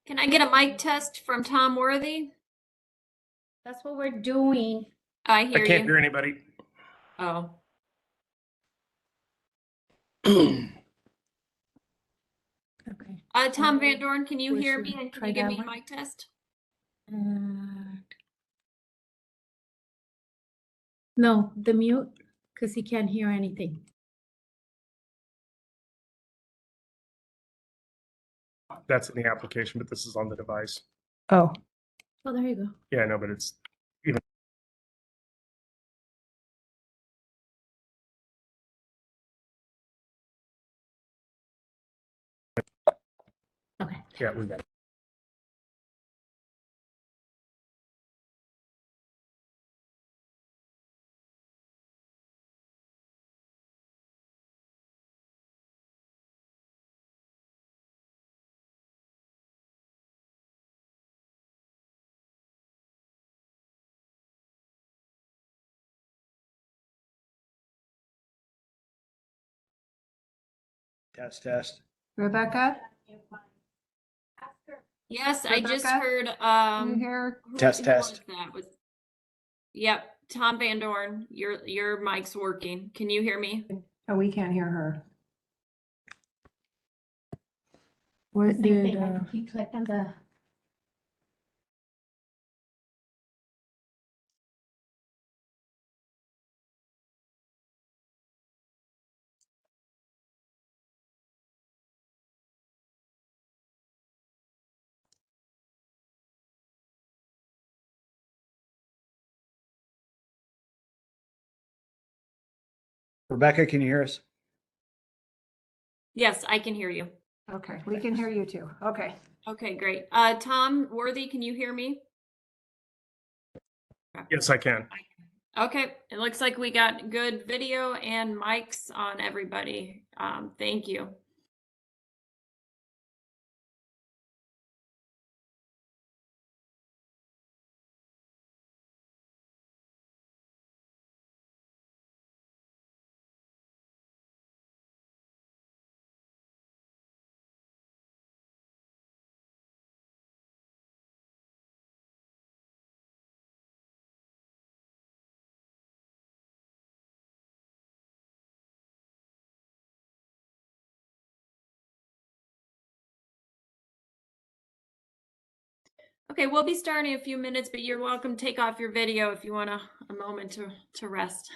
Can I get a mic test from Tom Worthy? That's what we're doing. I I hear can't you. hear anybody. Oh, Okay. Tom Van Dorn, can you We hear should me? And can try you give that me a one. mic test? No, the mute, because he can't hear anything. That's in the application, but this is on the device. Oh. Oh, there you go. Yeah, I know, but it's even. Okay. Yeah, we got it. Test, test. Rebecca, Yes, I just Rebecca? heard, can you hear? Test, test. That was, yep, Tom Van Dorn, your mic's working. Can you hear me? Oh, we can't hear her. What Same did, thing, you click on the. Rebecca, can you hear us? Yes, I can hear you. Okay, we can hear you too. Okay. Okay, great. Tom Worthy, can you hear me? Yes, I can. Okay, it looks like we got good video and mics on everybody. Thank you. Okay, we'll be starting in a few minutes, but you're welcome to take off your video if you want a moment to rest.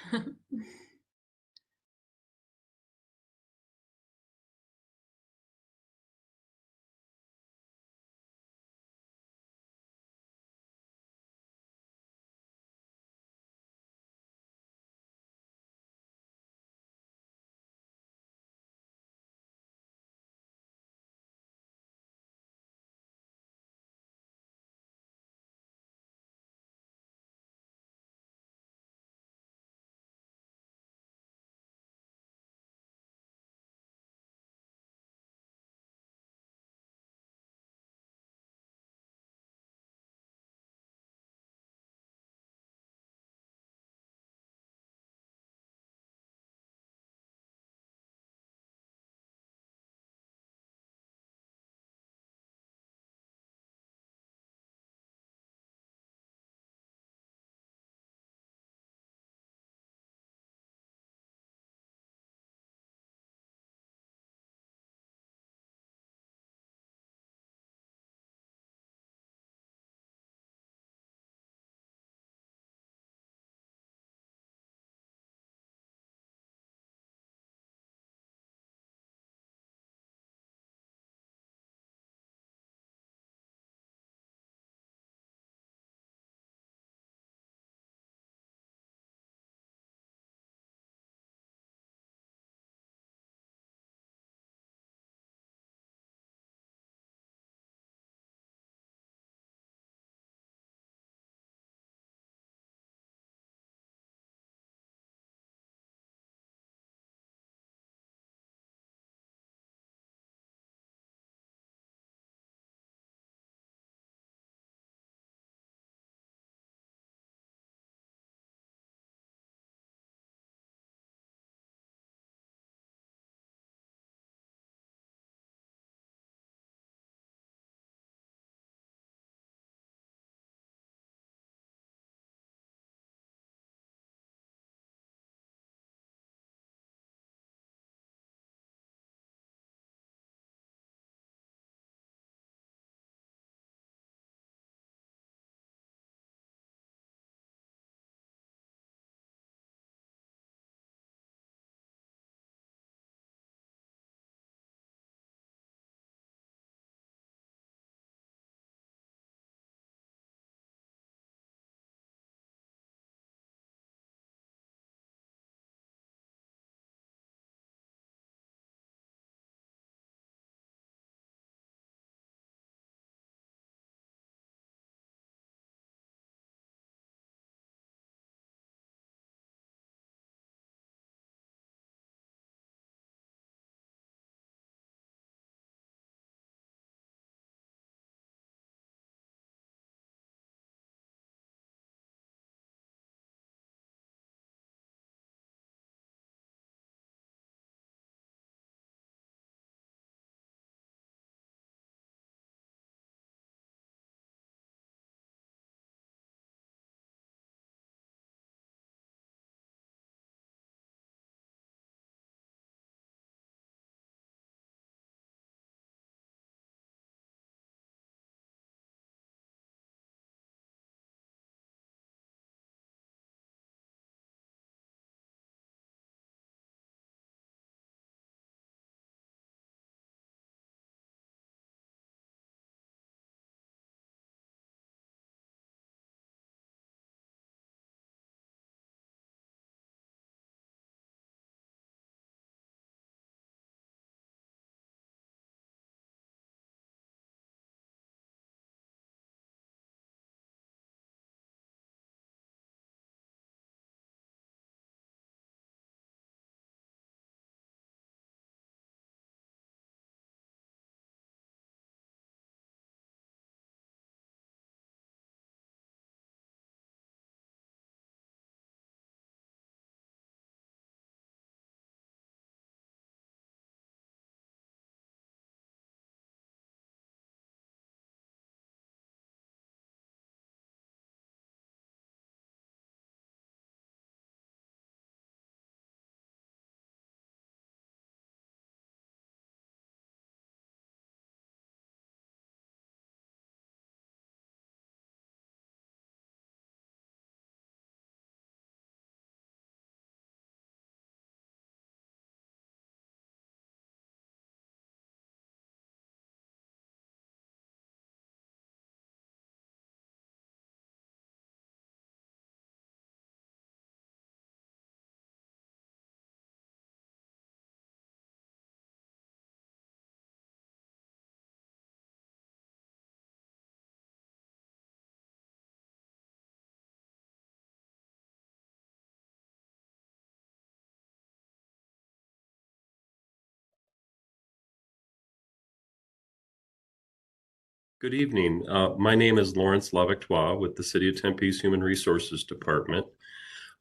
Good evening. My name is Lawrence Lavectois with the City of Tempe's Human Resources Department.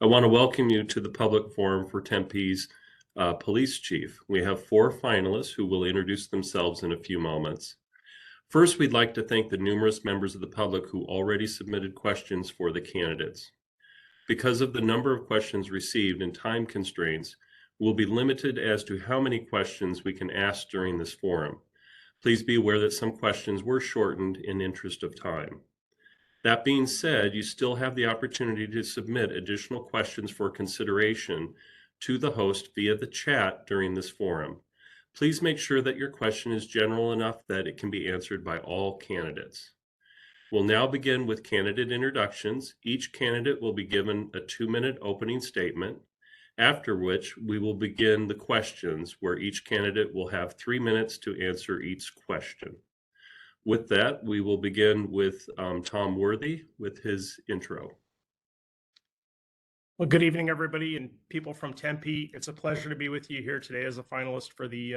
I want to welcome you to the public forum for Tempe's police chief. We have 4 finalists who will introduce themselves in a few moments. First, we'd like to thank the numerous members of the public who already submitted questions for the candidates. Because of the number of questions received and time constraints, we'll be limited as to how many questions we can ask during this forum. Please be aware that some questions were shortened in interest of time. That being said, you still have the opportunity to submit additional questions for consideration to the host via the chat during this forum. Please make sure that your question is general enough that it can be answered by all candidates. We'll now begin with candidate introductions. Each candidate will be given a 2-minute opening statement, after which we will begin the questions, where each candidate will have 3 minutes to answer each question. With that, we will begin with Tom Worthy with his intro. Well, good evening, everybody, and people from Tempe. It's a pleasure to be with you here today as a finalist for the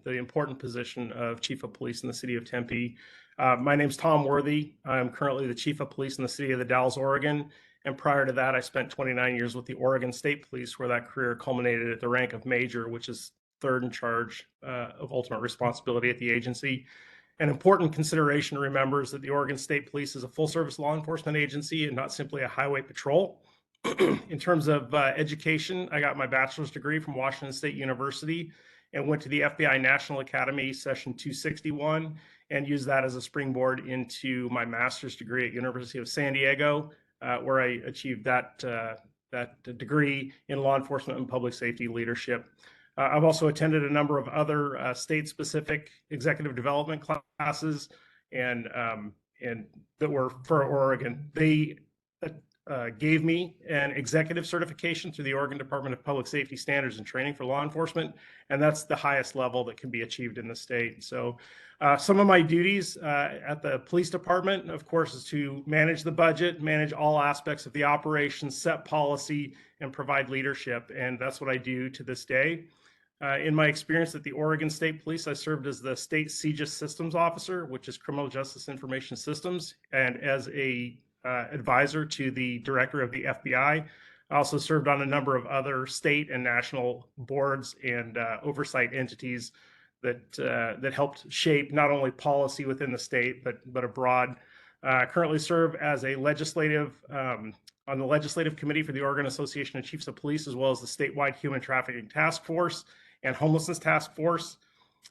the important position of Chief of Police in the City of Tempe. My name's Tom Worthy. I'm currently the Chief of Police in the City of the Dalles, Oregon. And prior to that, I spent 29 years with the Oregon State Police, where that career culminated at the rank of major, which is third in charge of ultimate responsibility at the agency. An important consideration to remember is that the Oregon State Police is a full-service law enforcement agency and not simply a highway patrol. In terms of education, I got my bachelor's degree from Washington State University and went to the FBI National Academy Session 261 and used that as a springboard into my master's degree at University of San Diego, where I achieved that degree in law enforcement and public safety leadership. I've also attended a number of other state-specific executive development classes, and that were for Oregon. They gave me an executive certification through the Oregon Department of Public Safety Standards and Training for Law Enforcement, and that's the highest level that can be achieved in the state. So some of my duties at the police department, of course, is to manage the budget, manage all aspects of the operations, set policy, and provide leadership, and that's what I do to this day. In my experience at the Oregon State Police, I served as the State CJIS Systems Officer, which is Criminal Justice Information Systems, and as a advisor to the director of the FBI. I also served on a number of other state and national boards and oversight entities that helped shape not only policy within the state but abroad. Currently serve as a legislative on the legislative committee for the Oregon Association of Chiefs of Police, as well as the statewide Human Trafficking Task Force and Homelessness Task Force.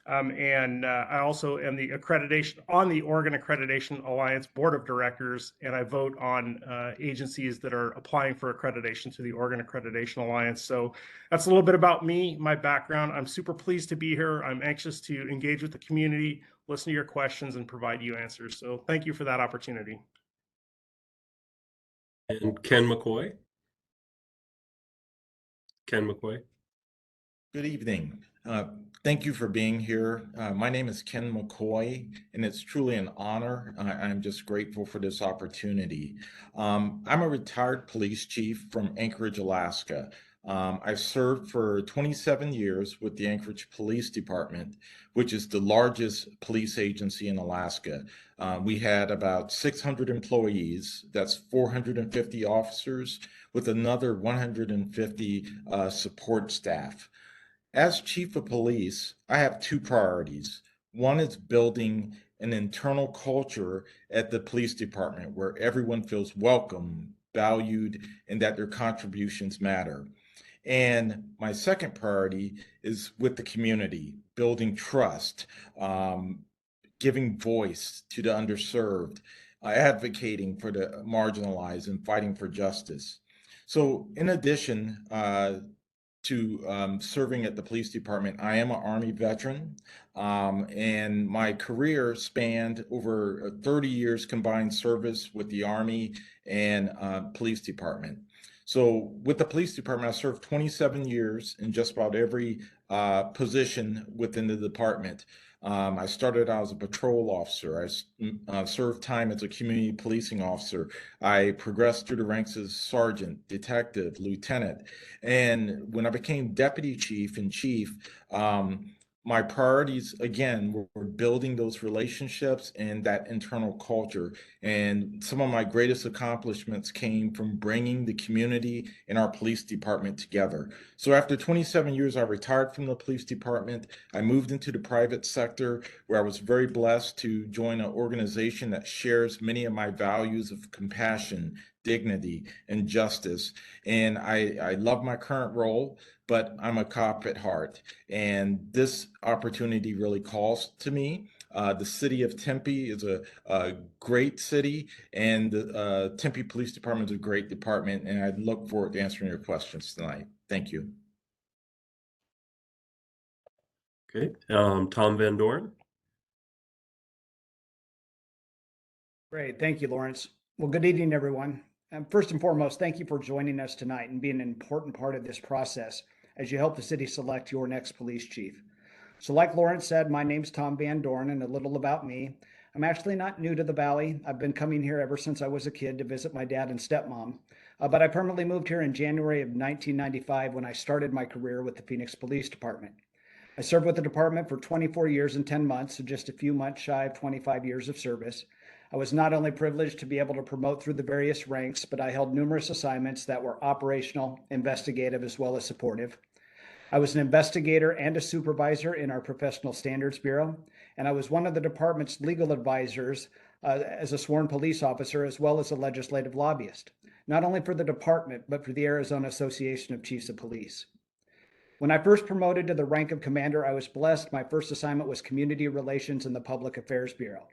I also am the accreditation on the Oregon Accreditation Alliance Board of Directors, and I vote on agencies that are applying for accreditation to the Oregon Accreditation Alliance. So that's a little bit about me, my background. I'm super pleased to be here. I'm anxious to engage with the community, listen to your questions, and provide you answers. So thank you for that opportunity. And Ken McCoy. Ken McCoy. Good evening. Thank you for being here. My name is Ken McCoy, and it's truly an honor. I'm just grateful for this opportunity. I'm a retired police chief from Anchorage, Alaska. I've served for 27 years with the Anchorage Police Department, which is the largest police agency in Alaska. We had about 600 employees. That's 450 officers with another 150 support staff. As chief of police, I have 2 priorities. One is building an internal culture at the police department where everyone feels welcome, valued, and that their contributions matter. And my second priority is with the community, building trust, giving voice to the underserved, advocating for the marginalized, and fighting for justice. So in addition, to serving at the police department, I am an Army veteran, and my career spanned over 30 years combined service with the Army and police department. So with the police department, I served 27 years in just about every position within the department. I started out as a patrol officer. I served time as a community policing officer. I progressed through the ranks as sergeant, detective, lieutenant. And when I became deputy chief and chief, My priorities, again, were building those relationships and that internal culture. And some of my greatest accomplishments came from bringing the community and our police department together. So after 27 years, I retired from the police department. I moved into the private sector where I was very blessed to join an organization that shares many of my values of compassion, dignity, and justice. And I love my current role, but I'm a cop at heart. And this opportunity really calls to me. The city of Tempe is a great city, and the Tempe Police Department is a great department, and I look forward to answering your questions tonight. Thank you. Okay, Tom Van Doren. Great. Thank you, Lawrence. Well, good evening, everyone. First and foremost, thank you for joining us tonight and being an important part of this process as you help the city select your next police chief. So like Lawrence said, my name's Tom Van Dorn, and a little about me. I'm actually not new to the Valley. I've been coming here ever since I was a kid to visit my dad and stepmom. But I permanently moved here in January of 1995 when I started my career with the Phoenix Police Department. I served with the department for 24 years and 10 months, so just a few months shy of 25 years of service. I was not only privileged to be able to promote through the various ranks, but I held numerous assignments that were operational, investigative, as well as supportive. I was an investigator and a supervisor in our Professional Standards Bureau, and I was one of the department's legal advisors as a sworn police officer, as well as a legislative lobbyist, not only for the department, but for the Arizona Association of Chiefs of Police. When I first promoted to the rank of commander, I was blessed. My first assignment was Community Relations in the Public Affairs Bureau.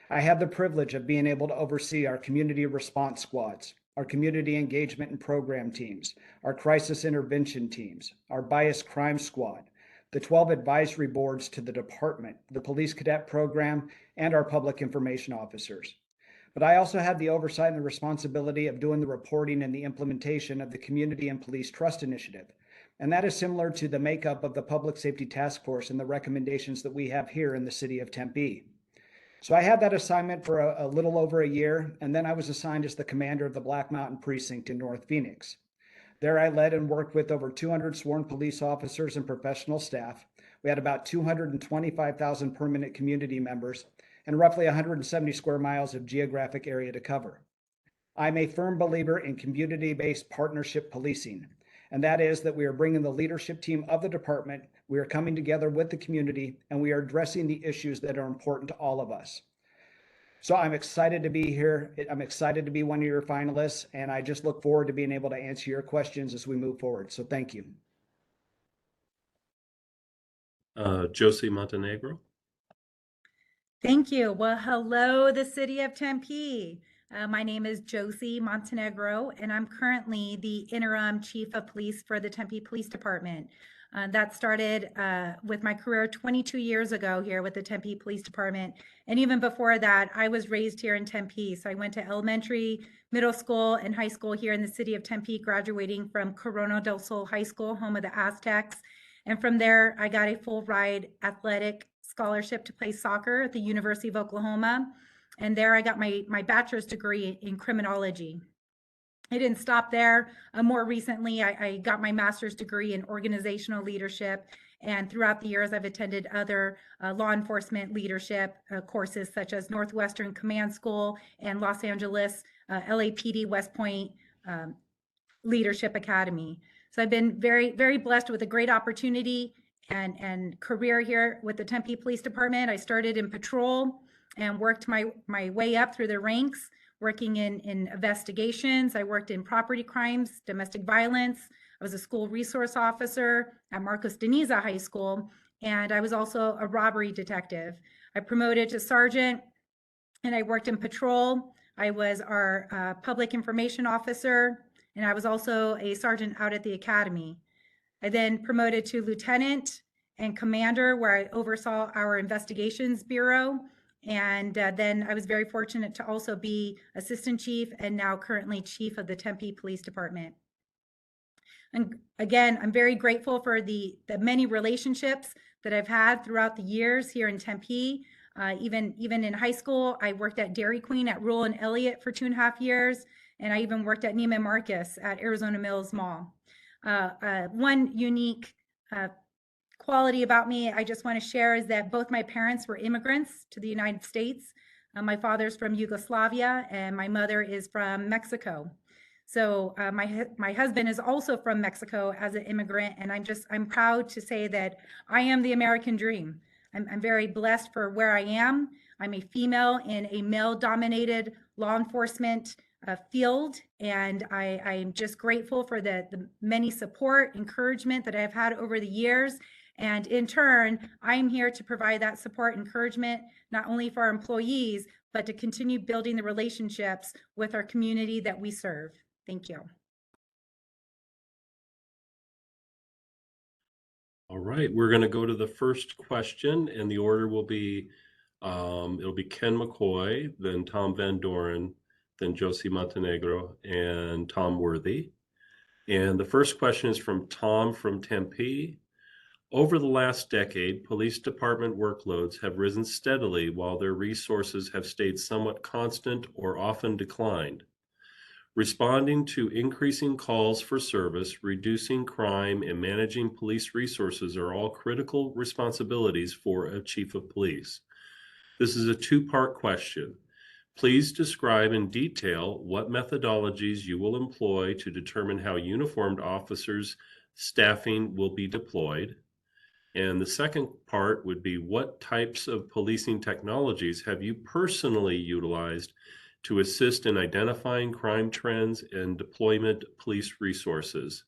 I had the privilege of being able to oversee our community response squads, our community engagement and program teams, our crisis intervention teams, our bias crime squad, the 12 advisory boards to the department, the police cadet program, and our public information officers. But I also had the oversight and the responsibility of doing the reporting and the implementation of the Community and Police Trust Initiative. And that is similar to the makeup of the Public Safety Task Force and the recommendations that we have here in the city of Tempe. So I had that assignment for a little over a year, and then I was assigned as the commander of the Black Mountain Precinct in North Phoenix. There I led and worked with over 200 sworn police officers and professional staff. We had about 225,000 permanent community members and roughly 170 square miles of geographic area to cover. I'm a firm believer in community-based partnership policing, and that is that we are bringing the leadership team of the department, we are coming together with the community, and we are addressing the issues that are important to all of us. So I'm excited to be here. I'm excited to be one of your finalists, and I just look forward to being able to answer your questions as we move forward. So thank you. Josie Montenegro. Thank you. Well, hello, the city of Tempe. My name is Josie Montenegro, and I'm currently the interim chief of police for the Tempe Police Department. That started with my career 22 years ago here with the Tempe Police Department. And even before that, I was raised here in Tempe. So I went to elementary, middle school, and high school here in the city of Tempe, graduating from Corona del Sol High School, home of the Aztecs. And from there, I got a full ride athletic scholarship to play soccer at the University of Oklahoma. And there I got my bachelor's degree in criminology. I didn't stop there. More recently, I got my master's degree in organizational leadership. And throughout the years, I've attended other law enforcement leadership courses, such as Northwestern Command School and Los Angeles LAPD West Point Leadership Academy. So I've been very, very blessed with a great opportunity and career here with the Tempe Police Department. I started in patrol and worked my way up through the ranks, working in investigations. I worked in property crimes, domestic violence. I was a school resource officer at Marcos de Niza High School, and I was also a robbery detective. I promoted to sergeant, and I worked in patrol. I was our public information officer, and I was also a sergeant out at the academy. I then promoted to lieutenant and commander, where I oversaw our investigations bureau. And then I was very fortunate to also be assistant chief and now currently chief of the Tempe Police Department. And again, I'm very grateful for the many relationships that I've had throughout the years here in Tempe. Even in high school, I worked at Dairy Queen at Rural and Elliott for 2.5 years. And I even worked at Neiman Marcus at Arizona Mills Mall. One unique quality about me I just want to share is that both my parents were immigrants to the United States. My father's from Yugoslavia and my mother is from Mexico. So my husband is also from Mexico as an immigrant, and I'm proud to say that I am the American dream. I'm very blessed for where I am. I'm a female in a male-dominated law enforcement field, and I'm just grateful for the many support, encouragement that I've had over the years. And in turn, I'm here to provide that support, encouragement, not only for our employees, but to continue building the relationships with our community that we serve. Thank you. All right, we're going to go to the first question, and the order will be it'll be Ken McCoy, then Tom Van Doren, then Josie Montenegro, and Tom Worthy. And the first question is from Tom from Tempe. Over the last decade, police department workloads have risen steadily while their resources have stayed somewhat constant or often declined. Responding to increasing calls for service, reducing crime, and managing police resources are all critical responsibilities for a chief of police. This is a two-part question. Please describe in detail what methodologies you will employ to determine how uniformed officers' staffing will be deployed. And the second part would be what types of policing technologies have you personally utilized to assist in identifying crime trends and deployment police resources?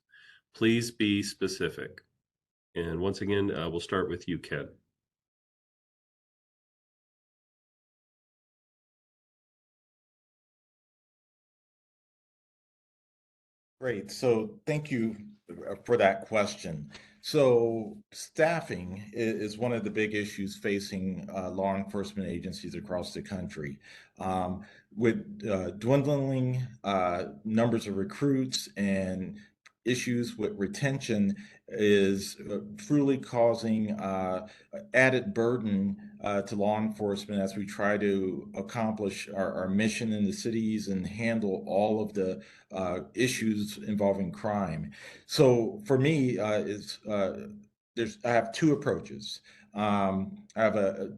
Please be specific. And once again, we'll start with you, Ken. Great. So thank you for that question. So staffing is one of the big issues facing law enforcement agencies across the country. With dwindling numbers of recruits and issues with retention is truly causing added burden to law enforcement as we try to accomplish our mission in the cities and handle all of the issues involving crime. So for me, I have two approaches. I have a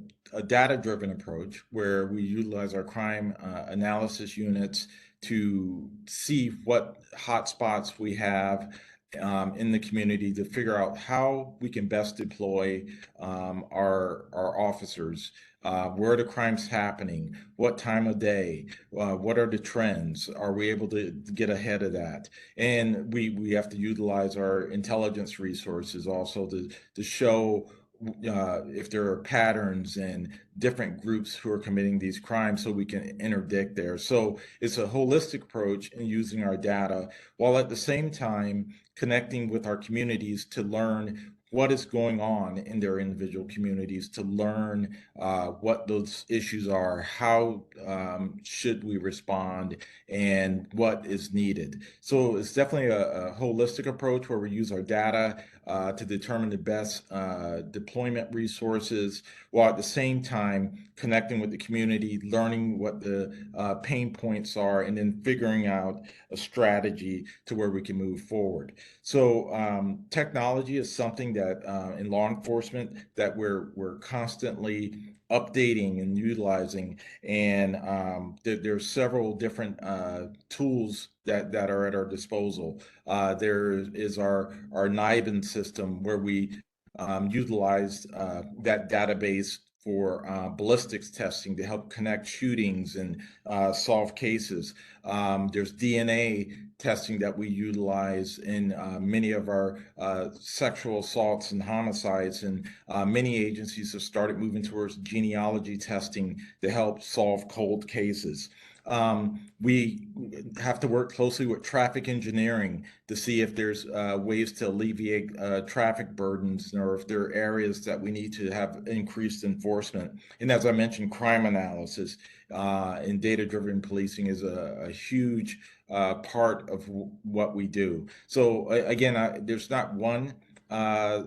data-driven approach where we utilize our crime analysis units to see what hotspots we have in the community to figure out how we can best deploy our officers. Where are the crimes happening? What time of day? What are the trends? Are we able to get ahead of that? And we have to utilize our intelligence resources also to show if there are patterns and different groups who are committing these crimes so we can interdict there. So it's a holistic approach in using our data while at the same time connecting with our communities to learn what is going on in their individual communities, to learn what those issues are, how should we respond, and what is needed. So it's definitely a holistic approach where we use our data to determine the best deployment resources, while at the same time connecting with the community, learning what the pain points are, and then figuring out a strategy to where we can move forward. So technology is something that in law enforcement that we're constantly updating and utilizing, and there are several different tools that are at our disposal. There is our NIBIN system where we utilized that database for ballistics testing to help connect shootings and solve cases. There's DNA testing that we utilize in many of our sexual assaults and homicides, and many agencies have started moving towards genealogy testing to help solve cold cases. We have to work closely with traffic engineering to see if there's ways to alleviate traffic burdens or if there are areas that we need to have increased enforcement. And as I mentioned, crime analysis and data-driven policing is a huge part of what we do. So again, there's not one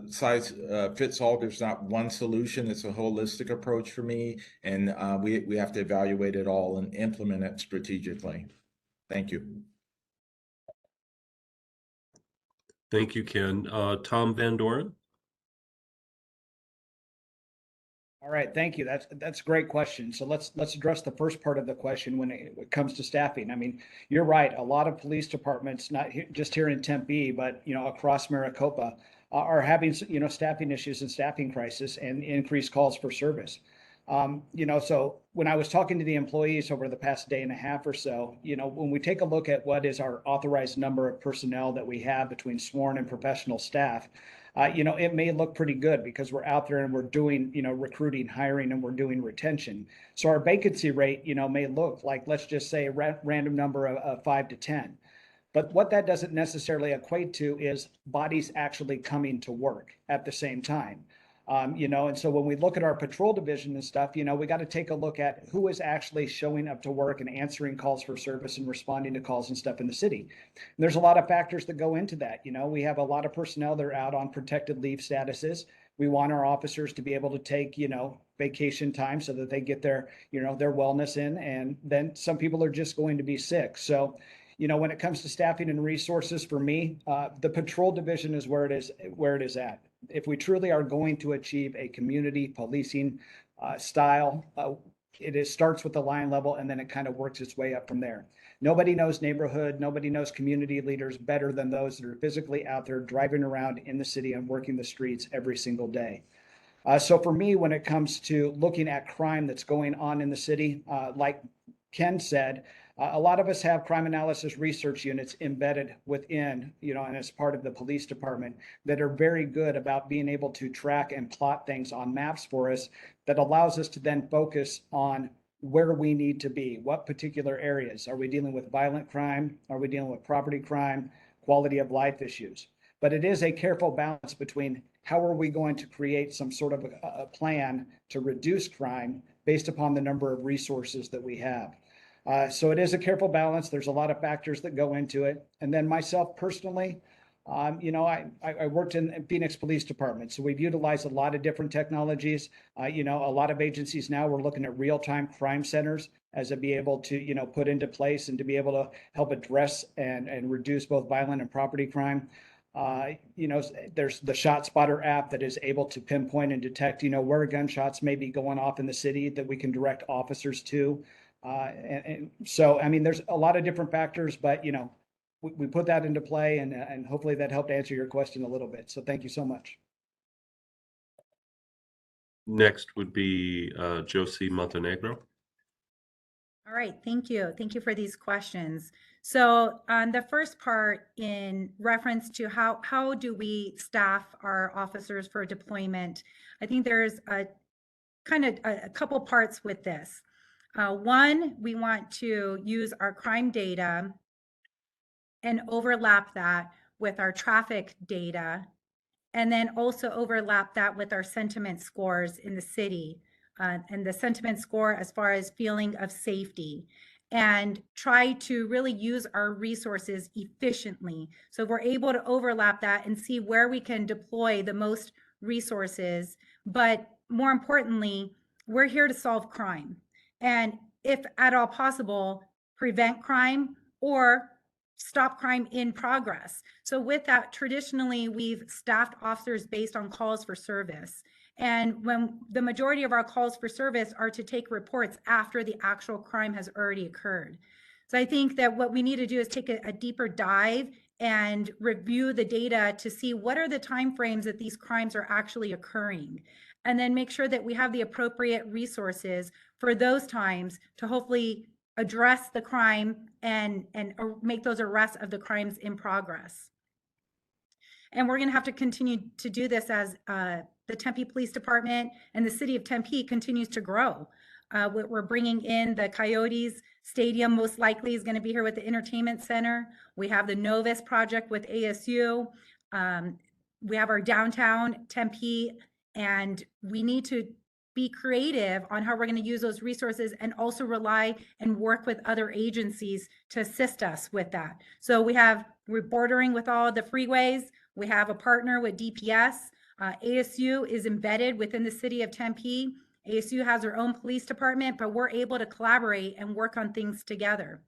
size fits all. There's not one solution. It's a holistic approach for me, and we have to evaluate it all and implement it strategically. Thank you. Thank you, Ken. Tom Van Doren? All right, thank you. That's a great question. So let's address the first part of the question when it comes to staffing. I mean, you're right. A lot of police departments, not just here in Tempe, but across Maricopa, are having staffing issues and staffing crisis and increased calls for service. So when I was talking to the employees over the past day and a half or so, when we take a look at what is our authorized number of personnel that we have between sworn and professional staff, it may look pretty good because we're out there and we're doing, recruiting, hiring, and we're doing retention. So our vacancy rate, may look like, let's just say a random number of 5 to 10. But what that doesn't necessarily equate to is bodies actually coming to work at the same time. And so when we look at our patrol division and stuff, we got to take a look at who is actually showing up to work and answering calls for service and responding to calls and stuff in the city. And there's a lot of factors that go into that. We have a lot of personnel that are out on protected leave statuses. We want our officers to be able to take, vacation time so that they get their wellness in. And then some people are just going to be sick. So, when it comes to staffing and resources for me, the patrol division is where it is at. If we truly are going to achieve a community policing style, starts with the line level and then it kind of works its way up from there. Nobody knows neighborhood, nobody knows community leaders better than those that are physically out there driving around in the city and working the streets every single day. So for me, when it comes to looking at crime that's going on in the city, like Ken said, a lot of us have crime analysis research units embedded within, and as part of the police department that are very good about being able to track and plot things on maps for us that allows us to then focus on where we need to be, what particular areas. Are we dealing with violent crime? Are we dealing with property crime, quality of life issues? But it is a careful balance between how are we going to create some sort of a plan to reduce crime based upon the number of resources that we have. So it is a careful balance. There's a lot of factors that go into it. And then myself personally, I worked in Phoenix Police Department. So we've utilized a lot of different technologies. A lot of agencies now we're looking at real-time crime centers as to be able to, put into place and to be able to help address and reduce both violent and property crime. There's the Shot Spotter app that is able to pinpoint and detect, where gunshots may be going off in the city that we can direct officers to. And so, I mean, there's a lot of different factors, but, we put that into play and hopefully that helped answer your question a little bit. So thank you so much. Next would be Josie Montenegro. All right, thank you. Thank you for these questions. So on the first part in reference to how do we staff our officers for deployment, I think there's a couple parts with this. One, we want to use our crime data and overlap that with our traffic data, and then also overlap that with our sentiment scores in the city, and the sentiment score as far as feeling of safety, and try to really use our resources efficiently. So we're able to overlap that and see where we can deploy the most resources. But more importantly, we're here to solve crime. And if at all possible, prevent crime or stop crime in progress. So with that, traditionally, we've staffed officers based on calls for service. And when the majority of our calls for service are to take reports after the actual crime has already occurred. So I think that what we need to do is take a deeper dive and review the data to see what are the timeframes that these crimes are actually occurring, and then make sure that we have the appropriate resources for those times to hopefully address the crime and make those arrests of the crimes in progress. And we're going to have to continue to do this as the Tempe Police Department and the city of Tempe continues to grow. We're bringing in the Coyotes Stadium, most likely is going to be here with the entertainment center. We have the Novus project with ASU. We have our downtown Tempe, and we need to be creative on how we're going to use those resources and also rely and work with other agencies to assist us with that. So we're bordering with all the freeways. We have a partner with DPS. ASU is embedded within the city of Tempe. ASU has their own police department, but we're able to collaborate and work on things together.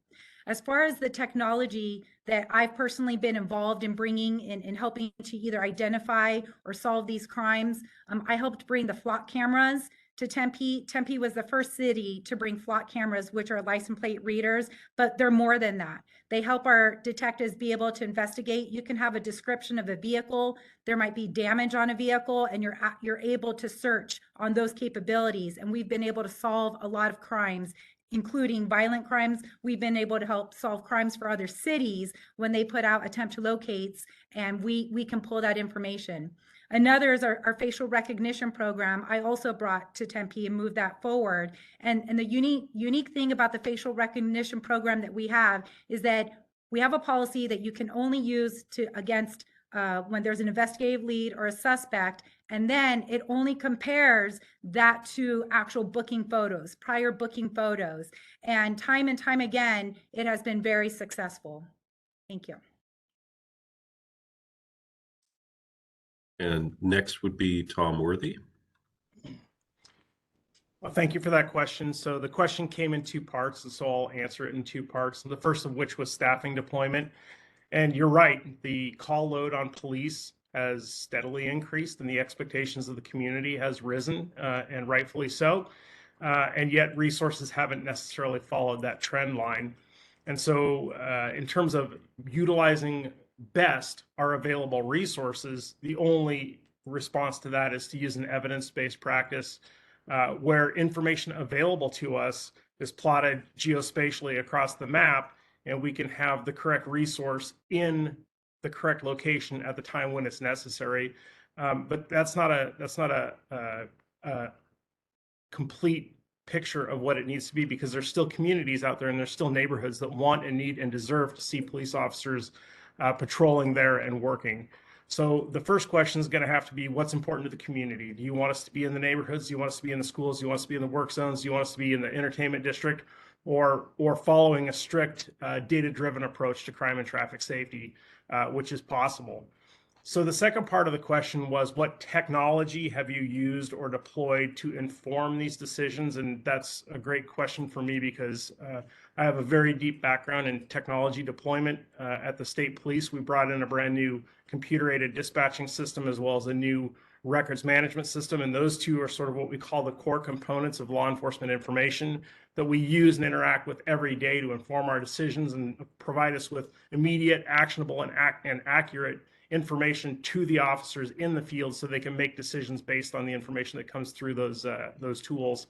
As far as the technology that I've personally been involved in bringing in helping to either identify or solve these crimes, I helped bring the flock cameras to Tempe. Tempe was the first city to bring flock cameras, which are license plate readers, but they're more than that. They help our detectives be able to investigate. You can have a description of a vehicle. There might be damage on a vehicle, and you're able to search on those capabilities. And we've been able to solve a lot of crimes, including violent crimes. We've been able to help solve crimes for other cities when they put out attempt to locates, and we can pull that information. Another is our facial recognition program. I also brought to Tempe and moved that forward. And the unique thing about the facial recognition program that we have is that we have a policy that you can only use against when there's an investigative lead or a suspect, and then it only compares that to actual booking photos, prior booking photos. And time again, it has been very successful. Thank you. And next would be Tom Worthy. Well, thank you for that question. So the question came in two parts, and so I'll answer it in two parts. The first of which was staffing deployment. And you're right, the call load on police has steadily increased and the expectations of the community has risen, and rightfully so. And yet resources haven't necessarily followed that trend line. And so in terms of utilizing best our available resources, the only response to that is to use an evidence-based practice where information available to us is plotted geospatially across the map, and we can have the correct resource in the correct location at the time when it's necessary. But that's not a complete picture of what it needs to be, because there's still communities out there and there's still neighborhoods that want and need and deserve to see police officers patrolling there and working. So the first question is going to have to be, what's important to the community? Do you want us to be in the neighborhoods? Do you want us to be in the schools? Do you want us to be in the work zones? Do you want us to be in the entertainment district? Or following a strict data-driven approach to crime and traffic safety, which is possible. So the second part of the question was, what technology have you used or deployed to inform these decisions? And that's a great question for me, because I have a very deep background in technology deployment at the state police. We brought in a brand new computer-aided dispatching system, as well as a new records management system. And those two are sort of what we call the core components of law enforcement information that we use and interact with every day to inform our decisions and provide us with immediate, actionable, and accurate information to the officers in the field, so they can make decisions based on the information that comes through those tools.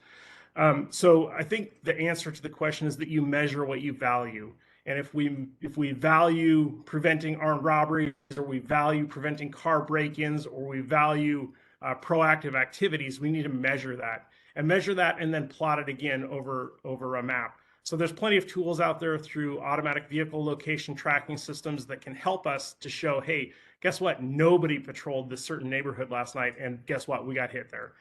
So I think the answer to the question is that you measure what you value. And if we value preventing armed robberies, or we value preventing car break-ins, or we value proactive activities, we need to measure that and then plot it again over a map. So there's plenty of tools out there through automatic vehicle location tracking systems that can help us to show, hey, guess what? Nobody patrolled this certain neighborhood last night, and guess what? We got hit there.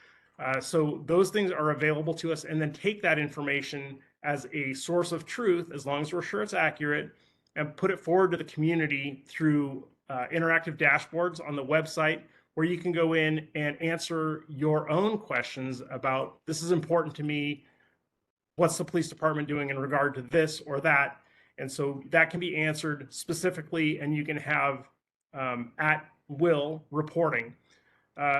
So those things are available to us, and then take that information as a source of truth, as long as we're sure it's accurate, and put it forward to the community through interactive dashboards on the website, where you can go in and answer your own questions about, this is important to me, what's the police department doing in regard to this or that? And so that can be answered specifically, and you can have at will reporting.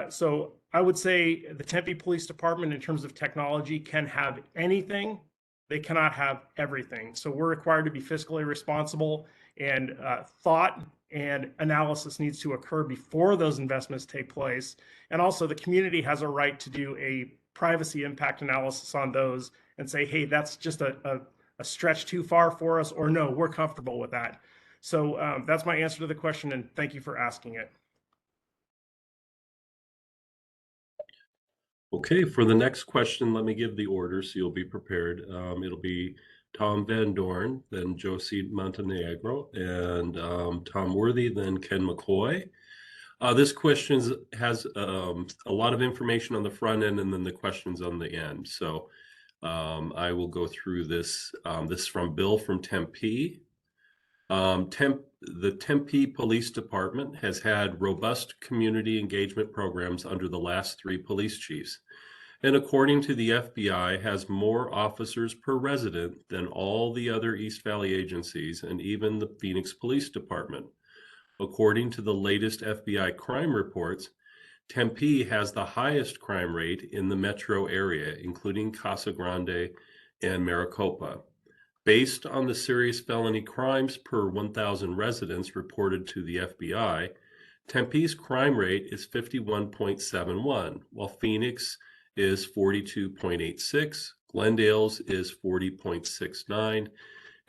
So I would say the Tempe Police Department, in terms of technology, can have anything. They cannot have everything. So we're required to be fiscally responsible, and thought and analysis needs to occur before those investments take place. And also the community has a right to do a privacy impact analysis on those and say, hey, that's just a stretch too far for us, or no, we're comfortable with that. So that's my answer to the question, and thank you for asking it. Okay, for the next question, let me give the order so you'll be prepared. It'll be Tom Van Dorn, then Josie Montenegro, and Tom Worthy, then Ken McCoy. This question has a lot of information on the front end and then the questions on the end. So I will go through this. This is from Bill from Tempe. The Tempe Police Department has had robust community engagement programs under the last 3 police chiefs, and according to the FBI, has more officers per resident than all the other East Valley agencies and even the Phoenix Police Department. According to the latest FBI crime reports, Tempe has the highest crime rate in the metro area, including Casa Grande and Maricopa. Based on the serious felony crimes per 1,000 residents reported to the FBI, Tempe's crime rate is 51.71, while Phoenix is 42.86, Glendale's is 40.69,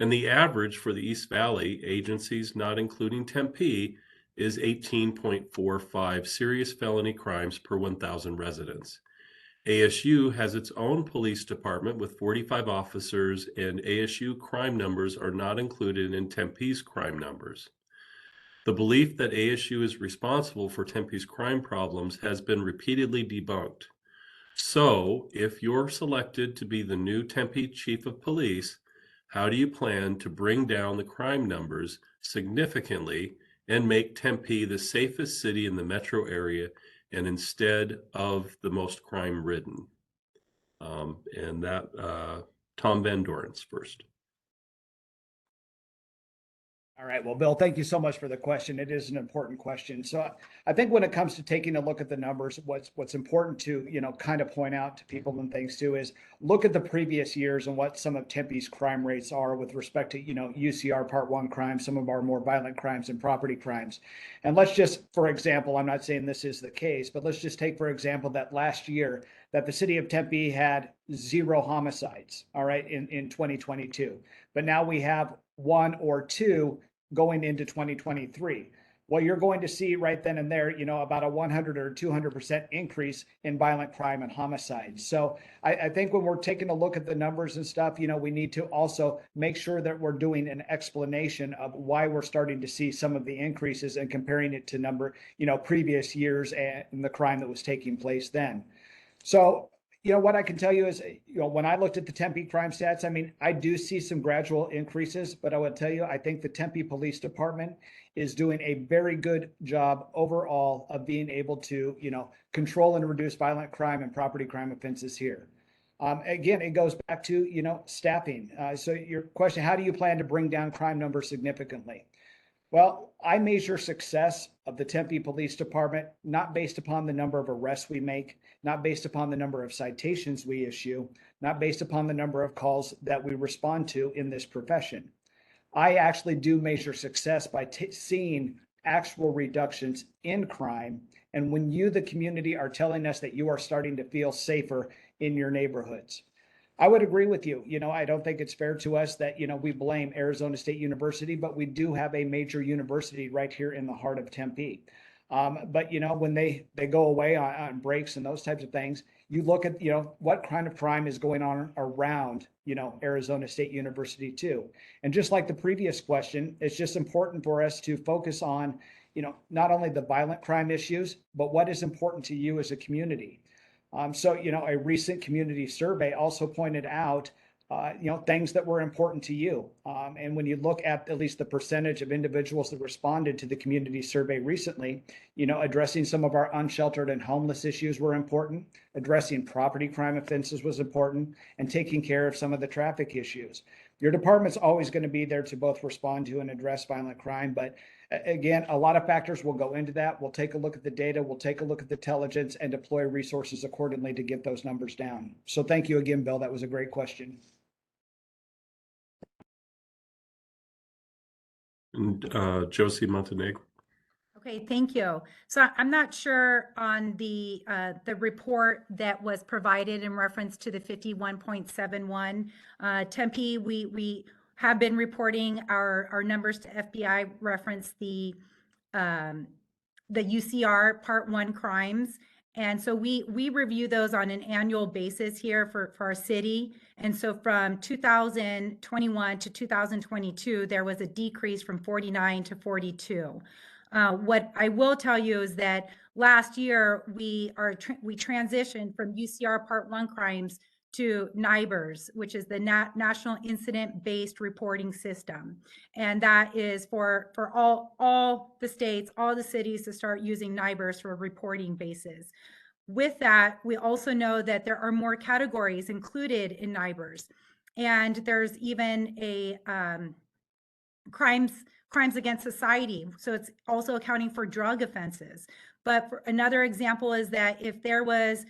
and the average for the East Valley agencies, not including Tempe, is 18.45 serious felony crimes per 1,000 residents. ASU has its own police department with 45 officers, and ASU crime numbers are not included in Tempe's crime numbers. The belief that ASU is responsible for Tempe's crime problems has been repeatedly debunked. So, if you're selected to be the new Tempe Chief of Police, how do you plan to bring down the crime numbers significantly and make Tempe the safest city in the metro area and instead of the most crime-ridden? Tom Van Dorens first. All right. Well, Bill, thank you so much for the question. It is an important question. So I think when it comes to taking a look at the numbers, what's important to, kind of point out to people and things too is look at the previous years and what some of Tempe's crime rates are with respect to, UCR Part 1 crimes, some of our more violent crimes and property crimes. And let's just, for example, I'm not saying this is the case, but let's just take, for example, that last year that the city of Tempe had 0 homicides, all right, in 2022. But now we have 1 or 2 going into 2023. Well, you're going to see right then and there, about a 100 or 200% increase in violent crime and homicides. So I think when we're taking a look at the numbers and stuff, we need to also make sure that we're doing an explanation of why we're starting to see some of the increases and comparing it to previous years and the crime that was taking place then. So what I can tell you is, when I looked at the Tempe crime stats, I mean, I do see some gradual increases, but I would tell you, I think the Tempe Police Department is doing a very good job overall of being able to, control and reduce violent crime and property crime offenses here. Again, it goes back to, staffing. So your question, how do you plan to bring down crime numbers significantly? Well, I measure success of the Tempe Police Department not based upon the number of arrests we make, not based upon the number of citations we issue, not based upon the number of calls that we respond to in this profession. I actually do measure success by seeing actual reductions in crime. And when you, the community, are telling us that you are starting to feel safer in your neighborhoods. I would agree with you. I don't think it's fair to us that, we blame Arizona State University, but we do have a major university right here in the heart of Tempe. But, when they go away on breaks and those types of things, you look at, what kind of crime is going on around, Arizona State University too. And just like the previous question, it's just important for us to focus on, not only the violent crime issues, but what is important to you as a community. So, a recent community survey also pointed out, things that were important to you. And when you look at least the percentage of individuals that responded to the community survey recently, addressing some of our unsheltered and homeless issues were important, addressing property crime offenses was important, and taking care of some of the traffic issues. Your department's always going to be there to both respond to and address violent crime, but again, a lot of factors will go into that. We'll take a look at the data, we'll take a look at the intelligence, and deploy resources accordingly to get those numbers down. So thank you again, Bill. That was a great question. And Josie Montenegro. Okay, thank you. So I'm not sure on the report that was provided in reference to the 51.71. Tempe, we have been reporting our numbers to FBI, reference the UCR Part 1 crimes. And so we review those on an annual basis here for our city. And so from 2021 to 2022, there was a decrease from 49 to 42. What I will tell you is that last year we transitioned from UCR Part 1 crimes to NIBRS, which is the National Incident Based Reporting System. And that is for all the states, all the cities to start using NIBRS for a reporting basis. With that, we also know that there are more categories included in NIBRS. And there's even a crimes against society. So it's also accounting for drug offenses. But another example is that if there was,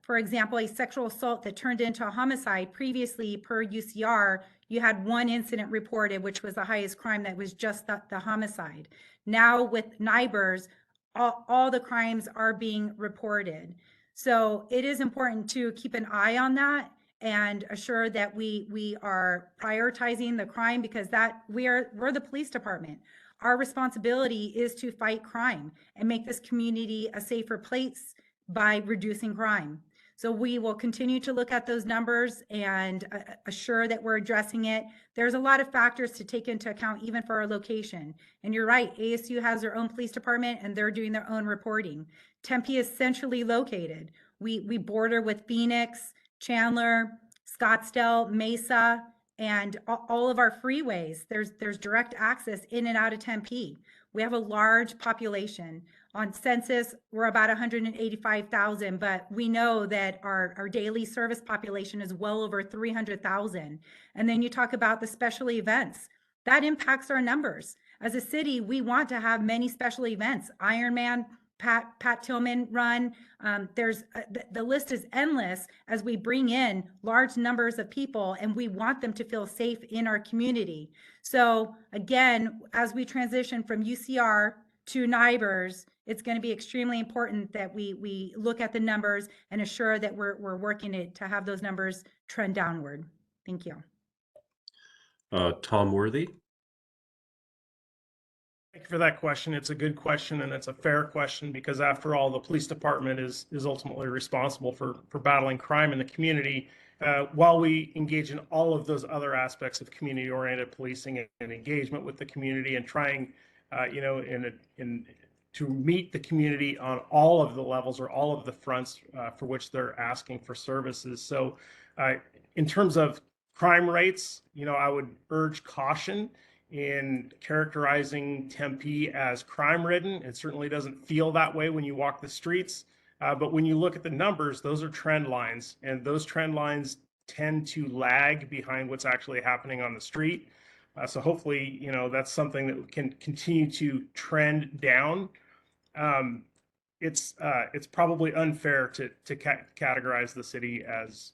for example, a sexual assault that turned into a homicide previously per UCR, you had one incident reported, which was the highest crime, that was just the homicide. Now with NIBRs, all the crimes are being reported. So it is important to keep an eye on that and assure that we are prioritizing the crime, because that we're the police department. Our responsibility is to fight crime and make this community a safer place by reducing crime. So we will continue to look at those numbers and assure that we're addressing it. There's a lot of factors to take into account, even for our location. And you're right, ASU has their own police department and they're doing their own reporting. Tempe is centrally located. We border with Phoenix, Chandler, Scottsdale, Mesa, and all of our freeways. There's direct access in and out of Tempe. We have a large population. On census, we're about 185,000, but we know that our daily service population is well over 300,000. And then you talk about the special events. That impacts our numbers. As a city, we want to have many special events. Ironman, Pat Tillman run. There's the list is endless as we bring in large numbers of people, and we want them to feel safe in our community. So again, as we transition from UCR to NIBRs, it's going to be extremely important that we look at the numbers and assure that we're working to have those numbers trend downward. Thank you. Tom Worthy. Thank you for that question. It's a good question, and it's a fair question, because after all, the police department is ultimately responsible for battling crime in the community. While we engage in all of those other aspects of community-oriented policing and engagement with the community, and trying, to meet the community on all of the levels or all of the fronts for which they're asking for services. So, in terms of crime rates, I would urge caution in characterizing Tempe as crime-ridden. It certainly doesn't feel that way when you walk the streets. But when you look at the numbers, those are trend lines, and those trend lines tend to lag behind what's actually happening on the street. So hopefully, that's something that can continue to trend down. It's probably unfair to categorize the city as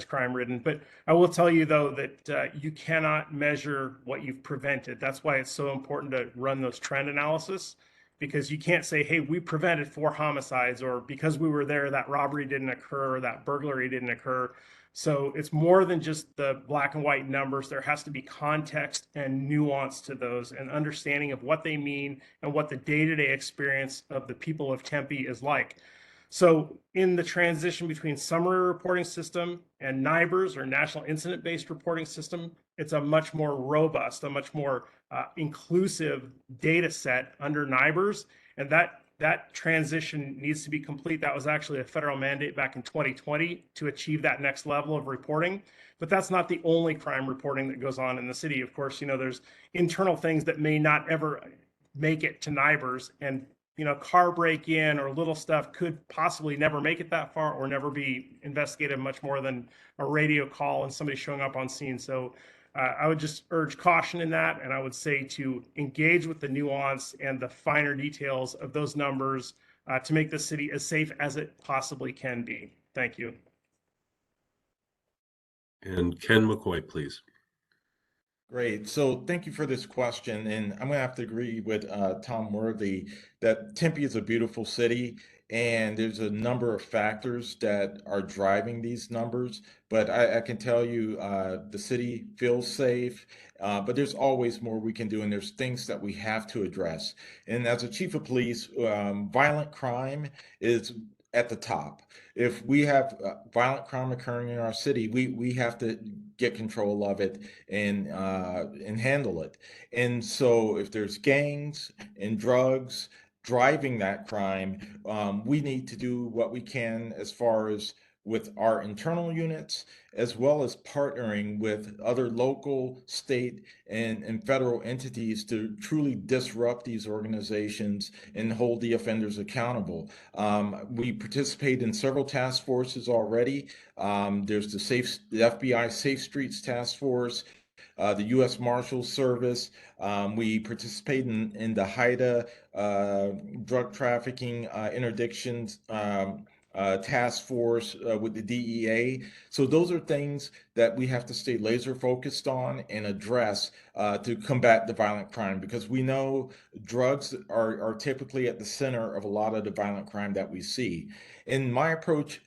crime-ridden, but I will tell you though that you cannot measure what you've prevented. That's why it's so important to run those trend analysis, because you can't say, hey, we prevented 4 homicides, or because we were there, that robbery didn't occur, or that burglary didn't occur. So it's more than just the black and white numbers. There has to be context and nuance to those, and understanding of what they mean and what the day-to-day experience of the people of Tempe is like. So in the transition between summary reporting system and NIBRs, or National Incident-Based Reporting System, it's a much more robust, a much more inclusive data set under NIBRs. And that transition needs to be complete. That was actually a federal mandate back in 2020 to achieve that next level of reporting. But that's not the only crime reporting that goes on in the city. Of course, there's internal things that may not ever make it to NIBRs, and car break-in or little stuff could possibly never make it that far, or never be investigated much more than a radio call and somebody showing up on scene. So I would just urge caution in that, and I would say to engage with the nuance and the finer details of those numbers to make the city as safe as it possibly can be. Thank you. And Ken McCoy, please. Great. So thank you for this question. And I'm going to have to agree with Tom Worthy that Tempe is a beautiful city, and there's a number of factors that are driving these numbers. But I can tell you the city feels safe, but there's always more we can do, and there's things that we have to address. And as a chief of police, violent crime is at the top. If we have violent crime occurring in our city, we have to get control of it and handle it. And so if there's gangs and drugs driving that crime, we need to do what we can as far as with our internal units, as well as partnering with other local, state, and federal entities to truly disrupt these organizations and hold the offenders accountable. We participate in several task forces already. There's the FBI Safe Streets Task Force. the U.S. Marshals Service. We participate in the HIDA drug trafficking interdictions task force with the DEA. So those are things that we have to stay laser focused on and address to combat the violent crime, because we know drugs are typically at the center of a lot of the violent crime that we see. And my approach,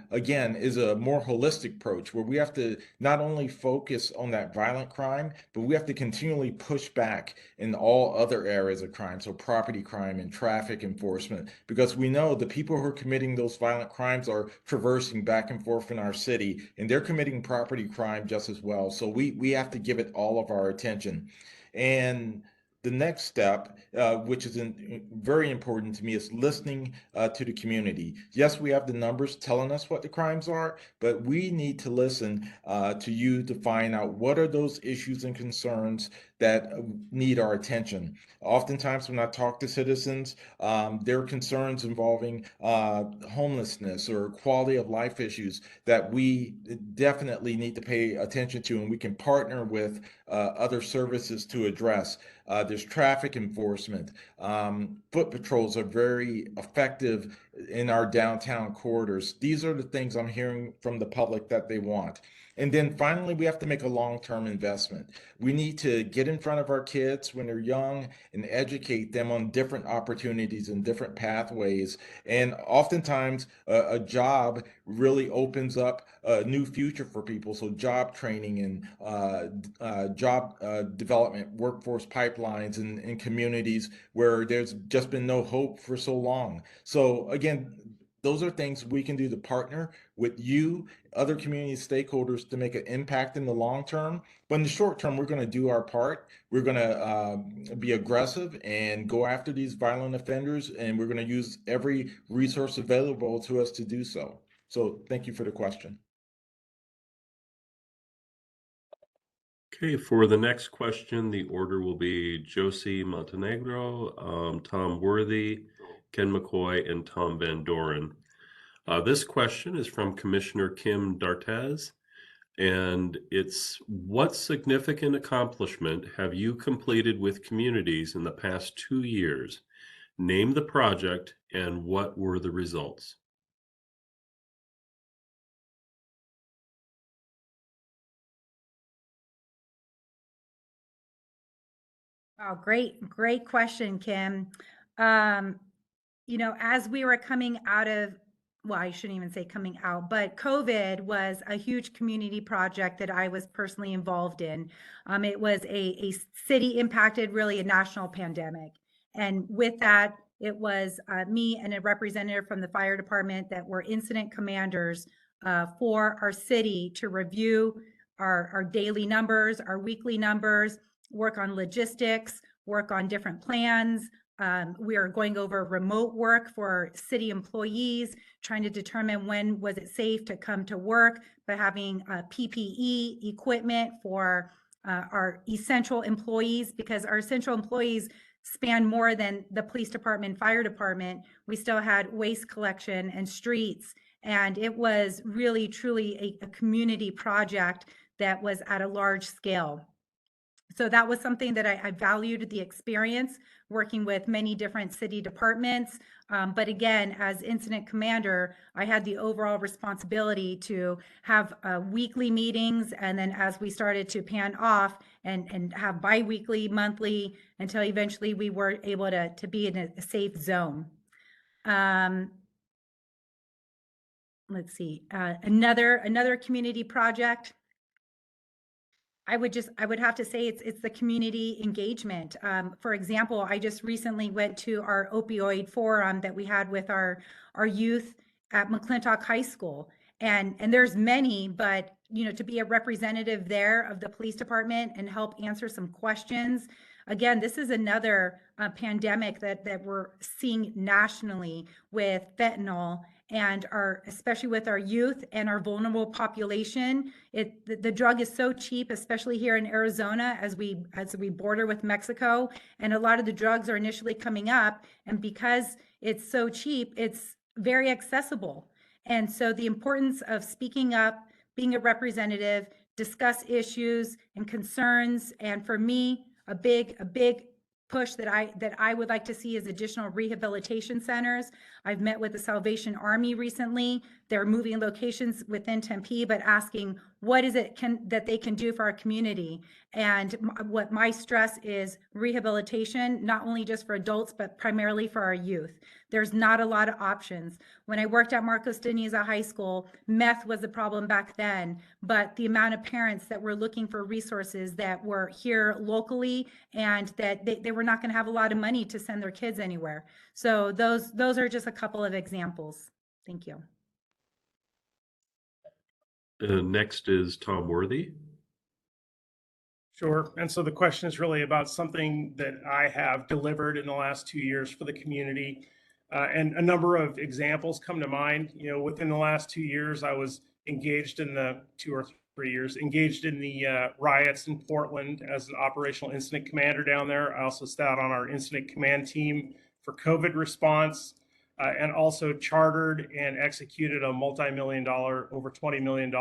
again, is a more holistic approach where we have to not only focus on that violent crime, but we have to continually push back in all other areas of crime, so property crime and traffic enforcement, because we know the people who are committing those violent crimes are traversing back and forth in our city, and they're committing property crime just as well. So we have to give it all of our attention. And the next step, which is very important to me, is listening to the community. Yes, we have the numbers telling us what the crimes are, but we need to listen to you to find out what are those issues and concerns that need our attention. Oftentimes, when I talk to citizens, there are concerns involving homelessness or quality of life issues that we definitely need to pay attention to, and we can partner with other services to address. There's traffic enforcement. Foot patrols are very effective in our downtown corridors. These are the things I'm hearing from the public that they want. And then finally, we have to make a long-term investment. We need to get in front of our kids when they're young and educate them on different opportunities and different pathways. And oftentimes, a job really opens up a new future for people. So job training and job development, workforce pipelines in communities where there's just been no hope for so long. So again, those are things we can do to partner with you, other community stakeholders, to make an impact in the long term. But in the short term, we're going to do our part. We're going to be aggressive and go after these violent offenders, and we're going to use every resource available to us to do so. So thank you for the question. Okay, for the next question, the order will be Josie Montenegro, Tom Worthy, Ken McCoy, and Tom Van Doren. This question is from Commissioner Kim Dartez, and it's, what significant accomplishment have you completed with communities in the past 2 years? Name the project and what were the results? Oh, great question, Kim. Um, as we were coming out of, well, I shouldn't even say coming out, but COVID was a huge community project that I was personally involved in. It was a city impacted, really a national pandemic. And with that, it was me and a representative from the fire department that were incident commanders for our city to review our daily numbers, our weekly numbers, work on logistics, work on different plans. We are going over remote work for city employees, trying to determine when was it safe to come to work, but having PPE equipment for our essential employees, because our essential employees span more than the police department, fire department. We still had waste collection and streets, and it was really, truly a community project that was at a large scale. So that was something that I valued, the experience working with many different city departments. But again, as incident commander, I had the overall responsibility to have weekly meetings. And then as we started to pan off and have biweekly, monthly, until eventually we were able to be in a safe zone. Let's see, another community project. I would have to say it's the community engagement. For example, I just recently went to our opioid forum that we had with our youth at McClintock High School. And there's many, but to be a representative there of the police department and help answer some questions. Again, this is another pandemic that we're seeing nationally with fentanyl, and especially with our youth and our vulnerable population. The drug is so cheap, especially here in Arizona, as we border with Mexico, and a lot of the drugs are initially coming up, and because it's so cheap, it's very accessible. And so the importance of speaking up, being a representative, discuss issues and concerns. And for me, a big push that I would like to see is additional rehabilitation centers. I've met with the Salvation Army recently. They're moving locations within Tempe, but asking what is it that they can do for our community. And what my stress is rehabilitation, not only just for adults, but primarily for our youth. There's not a lot of options. When I worked at Marcos de Niza High School, meth was a problem back then, but the amount of parents that were looking for resources that were here locally and that they were not going to have a lot of money to send their kids anywhere. So those are just a couple of examples. Thank you. Next is Tom Worthy. Sure. And so the question is really about something that I have delivered in the last 2 years for the community. And a number of examples come to mind. You know, within the last 2 years, I was engaged in the 2 or 3 years, engaged in the riots in Portland as an operational incident commander down there. I also sat on our incident command team for COVID response. And also chartered and executed a multi-million-dollar, over $20 million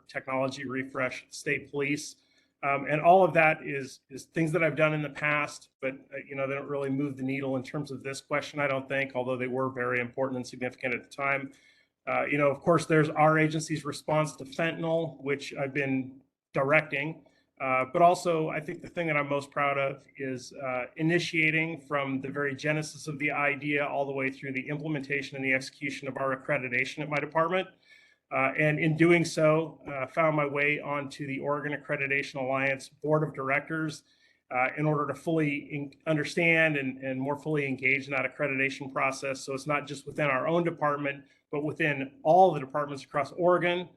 technology refresh at state police. And all of that is things that I've done in the past, but you know, they don't really move the needle in terms of this question, I don't think, although they were very important and significant at the time. You know, of course, there's our agency's response to fentanyl, which I've been directing. But also, I think the thing that I'm most proud of is initiating from the very genesis of the idea all the way through the implementation and the execution of our accreditation at my department. And in doing so, found my way onto the Oregon Accreditation Alliance Board of Directors in order to fully understand and more fully engage in that accreditation process. So it's not just within our own department, but within all the departments across Oregon,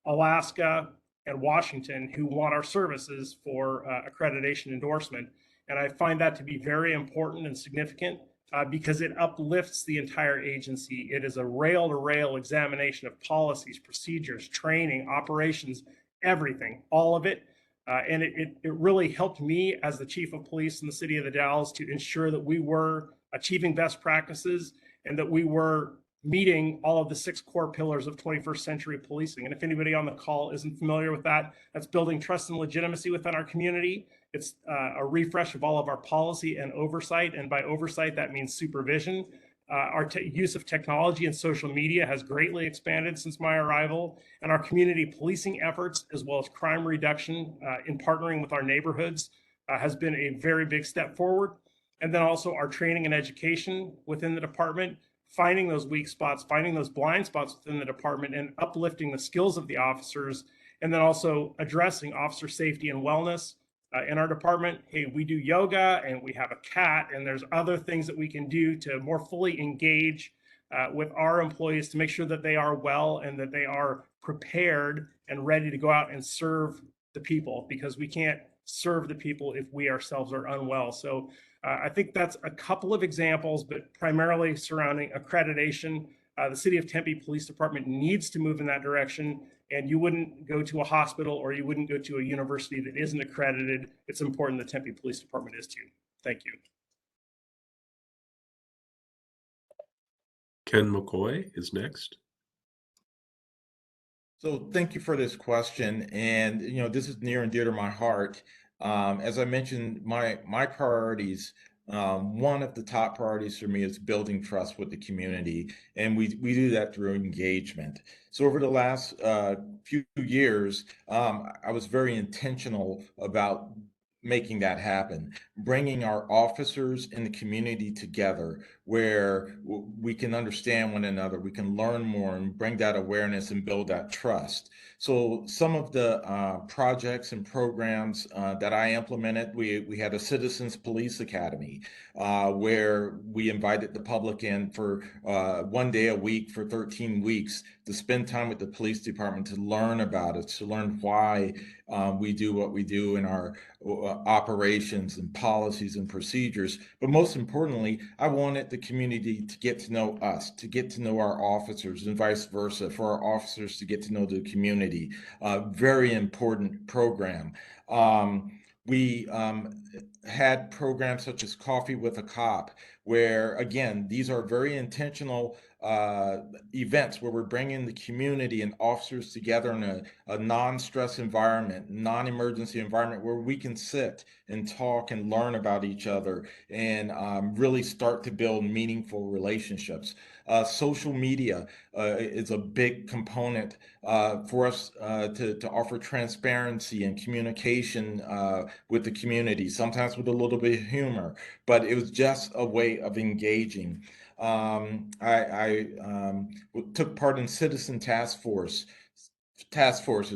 Alaska, and Washington who want our services for accreditation endorsement. And I find that to be very important and significant because it uplifts the entire agency. It is a rail-to-rail examination of policies, procedures, training, operations, everything, all of it. And it really helped me as the chief of police in the city of the Dalles to ensure that we were achieving best practices and that we were meeting all of the 6 core pillars of 21st century policing. And if anybody on the call isn't familiar with that, that's building trust and legitimacy within our community. It's a refresh of all of our policy and oversight. And by oversight, that means supervision. Our use of technology and social media has greatly expanded since my arrival, and our community policing efforts, as well as crime reduction in partnering with our neighborhoods, has been a very big step forward. And then also our training and education within the department, finding those weak spots, finding those blind spots within the department, and uplifting the skills of the officers, and then also addressing officer safety and wellness. In our department, hey, we do yoga and we have a cat, and there's other things that we can do to more fully engage with our employees to make sure that they are well and that they are prepared and ready to go out and serve the people, because we can't serve the people if we ourselves are unwell. So I think that's a couple of examples, but primarily surrounding accreditation. The City of Tempe Police Department needs to move in that direction, and you wouldn't go to a hospital or you wouldn't go to a university that isn't accredited. It's important the Tempe Police Department is too. Thank you. Ken McCoy is next. So thank you for this question. And, you know, this is near and dear to my heart. As I mentioned, my priorities, one of the top priorities for me is building trust with the community. And we do that through engagement. So over the last few years, I was very intentional about making that happen, bringing our officers in the community together where we can understand one another, we can learn more and bring that awareness and build that trust. So some of the projects and programs that I implemented, we had a Citizens Police Academy where we invited the public in for 1 day a week for 13 weeks to spend time with the police department, to learn about it, to learn why we do what we do in our operations and policies and procedures. But most importantly, I wanted the community to get to know us, to get to know our officers, and vice versa, for our officers to get to know the community. Very important program. We had programs such as Coffee with a Cop, where, again, these are very intentional events where we're bringing the community and officers together in a non-stress environment, non-emergency environment where we can sit and talk and learn about each other and really start to build meaningful relationships. Social media is a big component for us to offer transparency and communication with the community, sometimes with a little bit of humor, but it was just a way of engaging. I took part in citizen task forces.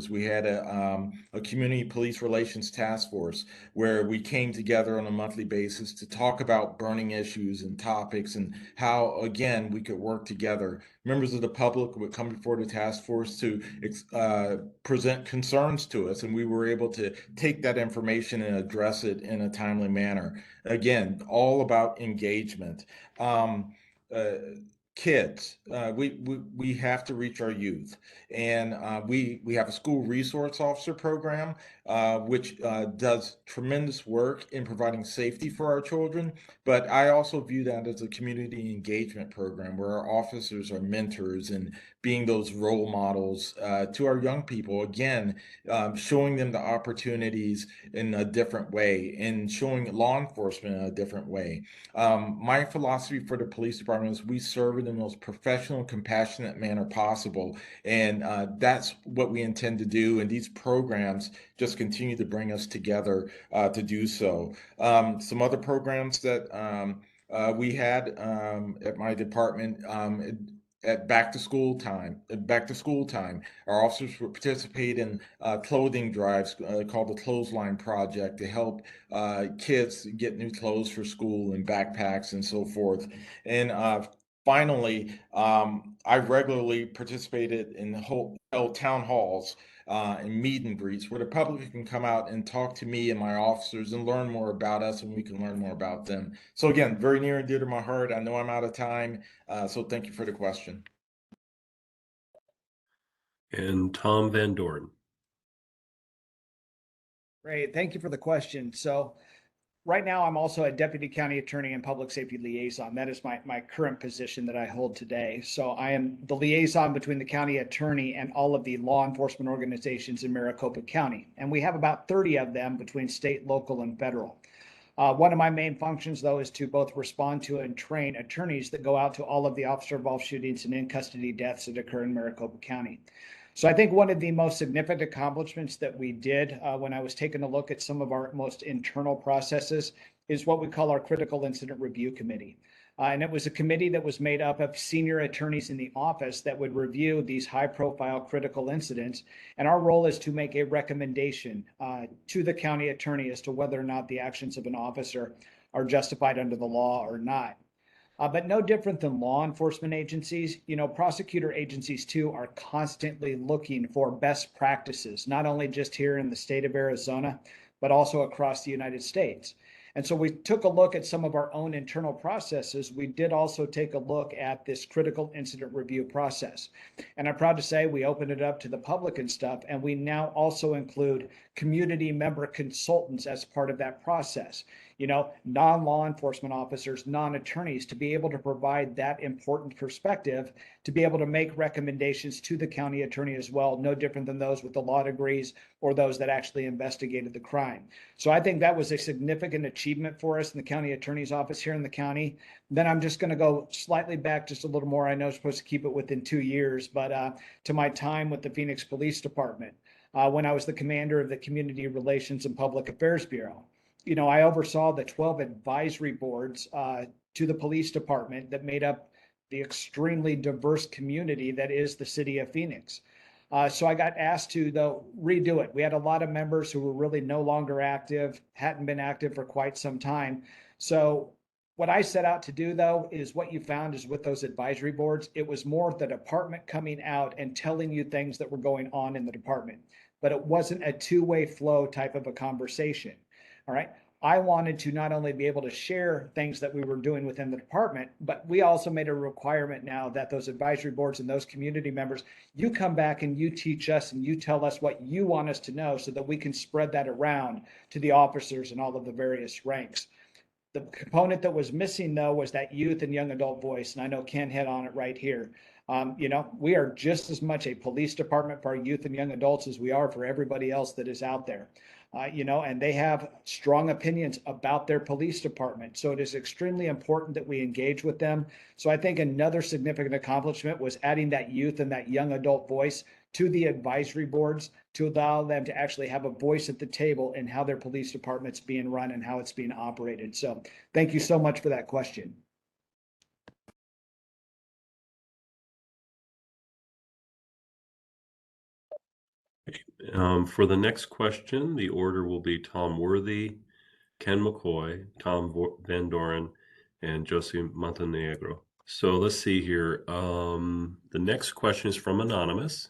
We had a community police relations task force where we came together on a monthly basis to talk about burning issues and topics and how, again, we could work together. Members of the public would come before the task force to present concerns to us, and we were able to take that information and address it in a timely manner. Again, all about engagement. Uh, Kids, we have to reach our youth, and we have a school resource officer program, which does tremendous work in providing safety for our children. But I also view that as a community engagement program where our officers are mentors and being those role models to our young people. Again, showing them the opportunities in a different way and showing law enforcement in a different way. My philosophy for the police department is we serve in the most professional, compassionate manner possible. And that's what we intend to do. And these programs just continue to bring us together to do so. Some other programs that we had at my department at back to school time, our officers would participate in clothing drives called the Clothesline Project to help kids get new clothes for school and backpacks and so forth. And finally, I regularly participated in held town halls and meet and greets where the public can come out and talk to me and my officers and learn more about us, and we can learn more about them. So again, very near and dear to my heart. I know I'm out of time, so thank you for the question. And Tom Van Dorn. Great. Thank you for the question. So right now, I'm also a deputy county attorney and public safety liaison. That is my current position that I hold today. So I am the liaison between the county attorney and all of the law enforcement organizations in Maricopa County. And we have about 30 of them between state, local, and federal. One of my main functions, though, is to both respond to and train attorneys that go out to all of the officer-involved shootings and in-custody deaths that occur in Maricopa County. So I think one of the most significant accomplishments that we did when I was taking a look at some of our most internal processes is what we call our Critical Incident Review Committee. And it was a committee that was made up of senior attorneys in the office that would review these high-profile critical incidents. And our role is to make a recommendation to the county attorney as to whether or not the actions of an officer are justified under the law or not. But no different than law enforcement agencies, prosecutor agencies too are constantly looking for best practices, not only just here in the state of Arizona, but also across the United States. And so we took a look at some of our own internal processes. We did also take a look at this critical incident review process. And I'm proud to say we opened it up to the public and stuff. And we now also include community member consultants as part of that process. Non-law enforcement officers, non-attorneys, to be able to provide that important perspective, to be able to make recommendations to the county attorney as well, no different than those with the law degrees or those that actually investigated the crime. So I think that was a significant achievement for us in the county attorney's office here in the county. Then I'm just going to go slightly back just a little more. I know I'm supposed to keep it within 2 years, but to my time with the Phoenix Police Department, when I was the commander of the Community Relations and Public Affairs Bureau. I oversaw the 12 advisory boards to the police department that made up the extremely diverse community that is the city of Phoenix. So I got asked to, though, redo it. We had a lot of members who were really no longer active, hadn't been active for quite some time. So what I set out to do, though, is what you found is with those advisory boards, it was more the department coming out and telling you things that were going on in the department. But it wasn't a two-way flow type of a conversation. All right. I wanted to not only be able to share things that we were doing within the department, but we also made a requirement now that those advisory boards and those community members, you come back and you teach us and you tell us what you want us to know so that we can spread that around to the officers and all of the various ranks. The component that was missing though was that youth and young adult voice. And I know Ken hit on it right here. We are just as much a police department for our youth and young adults as we are for everybody else that is out there. And they have strong opinions about their police department. So it is extremely important that we engage with them. So I think another significant accomplishment was adding that youth and that young adult voice to the advisory boards to allow them to actually have a voice at the table in how their police department's being run and how it's being operated. So thank you so much for that question. For the next question, the order will be Tom Worthy, Ken McCoy, Tom Van Doren, and Josie Montenegro. So let's see here. The next question is from Anonymous.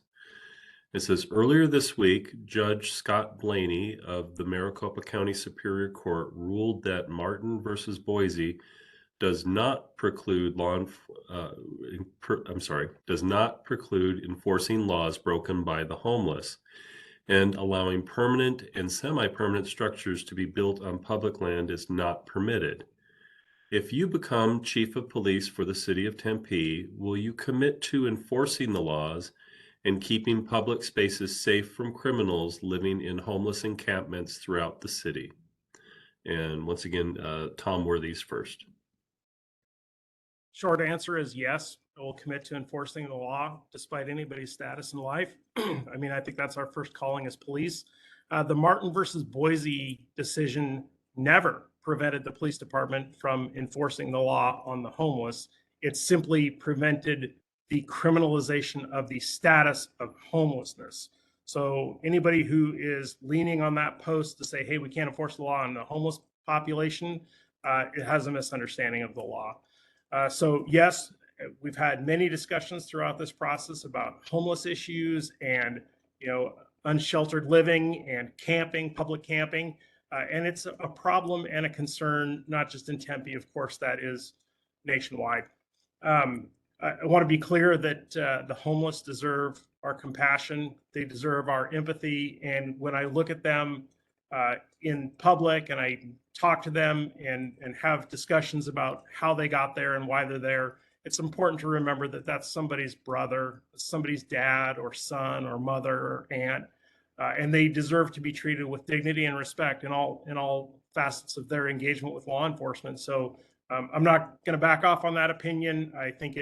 It says, earlier this week, Judge Scott Blaney of the Maricopa County Superior Court ruled that Martin versus Boise does not preclude does not preclude enforcing laws broken by the homeless and allowing permanent and semi-permanent structures to be built on public land is not permitted. If you become chief of police for the city of Tempe, will you commit to enforcing the laws and keeping public spaces safe from criminals living in homeless encampments throughout the city? And once again, Tom Worthy's first. Short answer is yes. I will commit to enforcing the law despite anybody's status in life. I mean, I think that's our first calling as police. The Martin versus Boise decision never prevented the police department from enforcing the law on the homeless. It simply prevented the criminalization of the status of homelessness. So anybody who is leaning on that post to say, hey, we can't enforce the law on the homeless population, it has a misunderstanding of the law. So yes, we've had many discussions throughout this process about homeless issues and, unsheltered living and camping, public camping. And it's a problem and a concern, not just in Tempe, of course, that is nationwide. I want to be clear that the homeless deserve our compassion. They deserve our empathy. And when I look at them in public and I talk to them and have discussions about how they got there and why they're there, it's important to remember that that's somebody's brother, somebody's dad or son or mother or aunt. And they deserve to be treated with dignity and respect in all facets of their engagement with law enforcement. So I'm not going to back off on that opinion. I think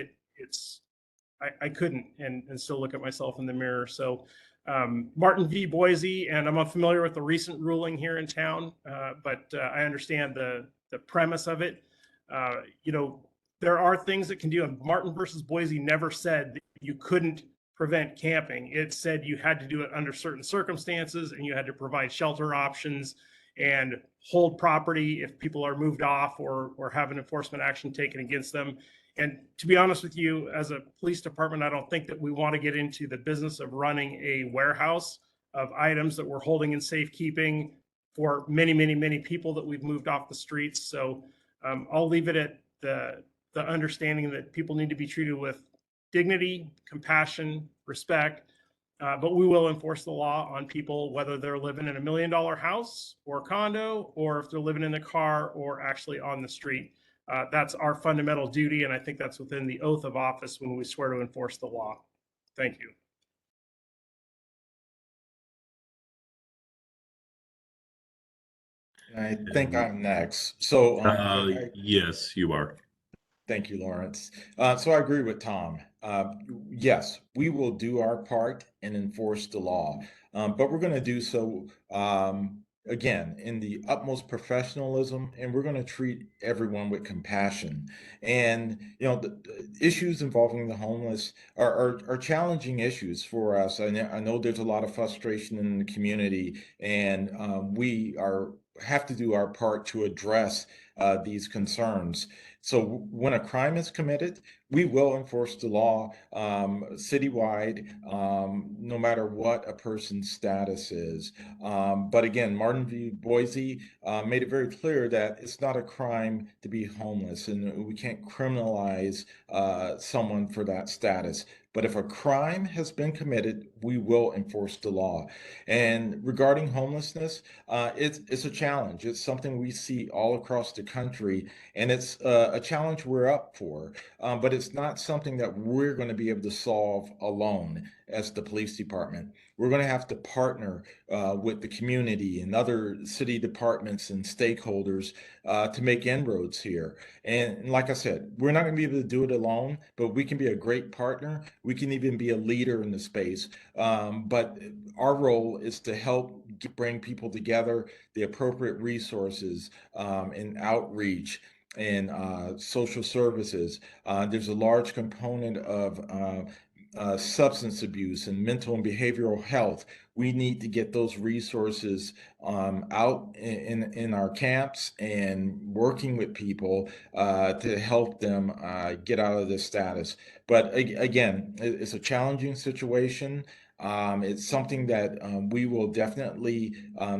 I couldn't and still look at myself in the mirror. So Martin v. Boise, and I'm unfamiliar with the recent ruling here in town, but I understand the premise of it. There are things that can do. And Martin versus Boise never said that you couldn't prevent camping. It said you had to do it under certain circumstances and you had to provide shelter options and hold property if people are moved off or have an enforcement action taken against them. And to be honest with you, as a police department, I don't think that we want to get into the business of running a warehouse of items that we're holding in safekeeping for many, many, many people that we've moved off the streets. So I'll leave it at the understanding that people need to be treated with dignity, compassion, respect, but we will enforce the law on people, whether they're living in $1 million house or condo, or if they're living in a car or actually on the street. That's our fundamental duty, and I think that's within the oath of office when we swear to enforce the law. Thank you. I think I'm next. So Yes, you are. thank you, Lawrence. So I agree with Tom. Yes, we will do our part and enforce the law, but we're going to do so again in the utmost professionalism, and we're going to treat everyone with compassion. And the issues involving the homeless are challenging issues for us. I know there's a lot of frustration in the community, and we have to do our part to address these concerns. So when a crime is committed, we will enforce the law citywide, no matter what a person's status is. But again, Martin v. Boise made it very clear that it's not a crime to be homeless, and we can't criminalize someone for that status. But if a crime has been committed, we will enforce the law. And regarding homelessness, it's a challenge. It's something we see all across the country, and it's a challenge we're up for. But it's not something that we're going to be able to solve alone as the police department. We're going to have to partner with the community and other city departments and stakeholders to make inroads here. And like I said, we're not going to be able to do it alone, but we can be a great partner. We can even be a leader in the space. But our role is to help bring people together, the appropriate resources and outreach and social services. There's a large component of substance abuse and mental and behavioral health. We need to get those resources out in our camps and working with people to help them get out of this status. But again, it's a challenging situation. It's something that we will definitely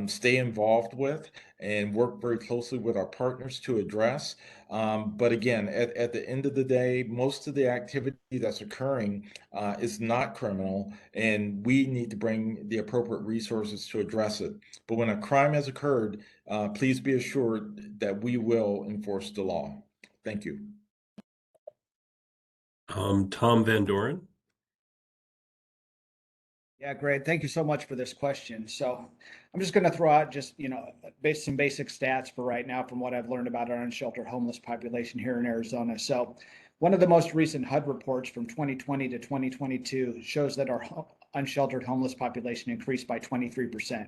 stay involved with and work very closely with our partners to address. But again, at the end of the day, most of the activity that's occurring is not criminal, and we need to bring the appropriate resources to address it. But when a crime has occurred, please be assured that we will enforce the law. Thank you. Tom Van Doren. Yeah, great. Thank you so much for this question. So I'm just going to throw out just, some basic stats for right now from what I've learned about our unsheltered homeless population here in Arizona. So one of the most recent HUD reports from 2020 to 2022 shows that our unsheltered homeless population increased by 23%.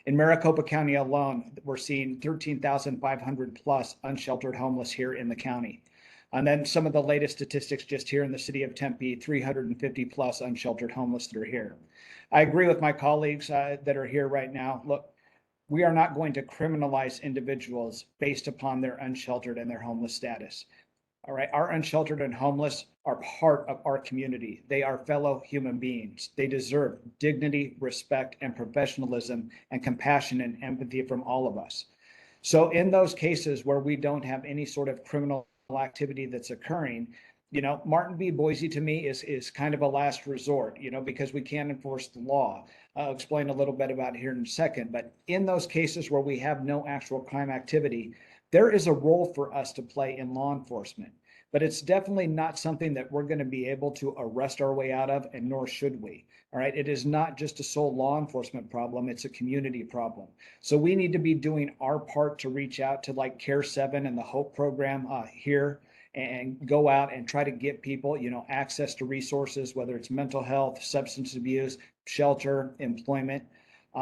In Maricopa County alone, we're seeing 13,500 plus unsheltered homeless here in the county. And then some of the latest statistics just here in the city of Tempe, 350 plus unsheltered homeless that are here. I agree with my colleagues that are here right now. Look, we are not going to criminalize individuals based upon their unsheltered and their homeless status. All right, our unsheltered and homeless are part of our community. They are fellow human beings. They deserve dignity, respect, and professionalism, and compassion and empathy from all of us. So in those cases where we don't have any sort of criminal activity that's occurring, Martin v. Boise to me is kind of a last resort, because we can't enforce the law. I'll explain a little bit about it here in a second. But in those cases where we have no actual crime activity, there is a role for us to play in law enforcement. But it's definitely not something that we're going to be able to arrest our way out of, and nor should we. All right. It is not just a sole law enforcement problem. It's a community problem. So we need to be doing our part to reach out to like Care 7 and the HOPE program here, and go out and try to get people, access to resources, whether it's mental health, substance abuse, shelter, employment.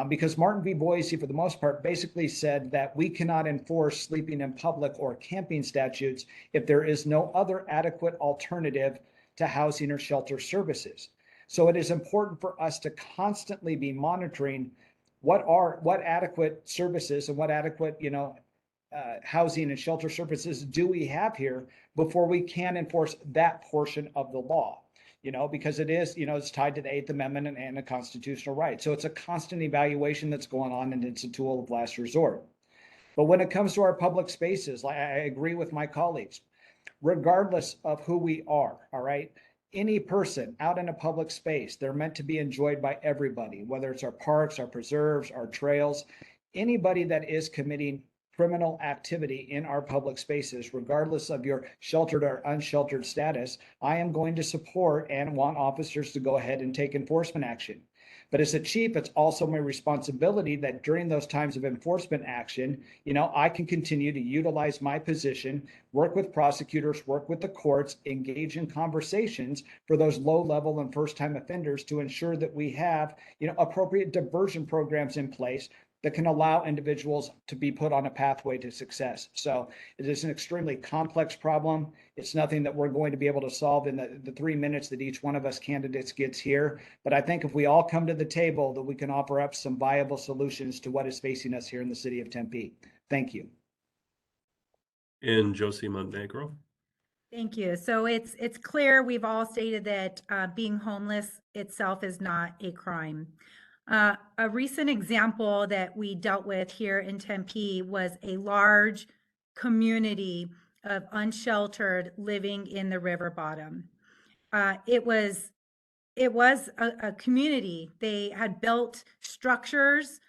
Because Martin v. Boise, for the most part, basically said that we cannot enforce sleeping in public or camping statutes if there is no other adequate alternative to housing or shelter services. So it is important for us to constantly be monitoring what adequate services and what adequate, housing and shelter services do we have here before we can enforce that portion of the law. Because it is, it's tied to the Eighth Amendment and a constitutional right. So it's a constant evaluation that's going on, and it's a tool of last resort. But when it comes to our public spaces, I agree with my colleagues, regardless of who we are, all right? Any person out in a public space, they're meant to be enjoyed by everybody, whether it's our parks, our preserves, our trails, anybody that is committing criminal activity in our public spaces, regardless of your sheltered or unsheltered status, I am going to support and want officers to go ahead and take enforcement action. But as a chief, it's also my responsibility that during those times of enforcement action, I can continue to utilize my position, work with prosecutors, work with the courts, engage in conversations for those low-level and first-time offenders to ensure that we have, appropriate diversion programs in place that can allow individuals to be put on a pathway to success. So it is an extremely complex problem. It's nothing that we're going to be able to solve in the 3 minutes that each one of us candidates gets here. But I think if we all come to the table, that we can offer up some viable solutions to what is facing us here in the city of Tempe. Thank you. And Josie Montenegro. Thank you. So it's clear we've all stated that being homeless itself is not a crime. A recent example that we dealt with here in Tempe was a large community of unsheltered living in the river bottom. It was it was a community. They had built structures.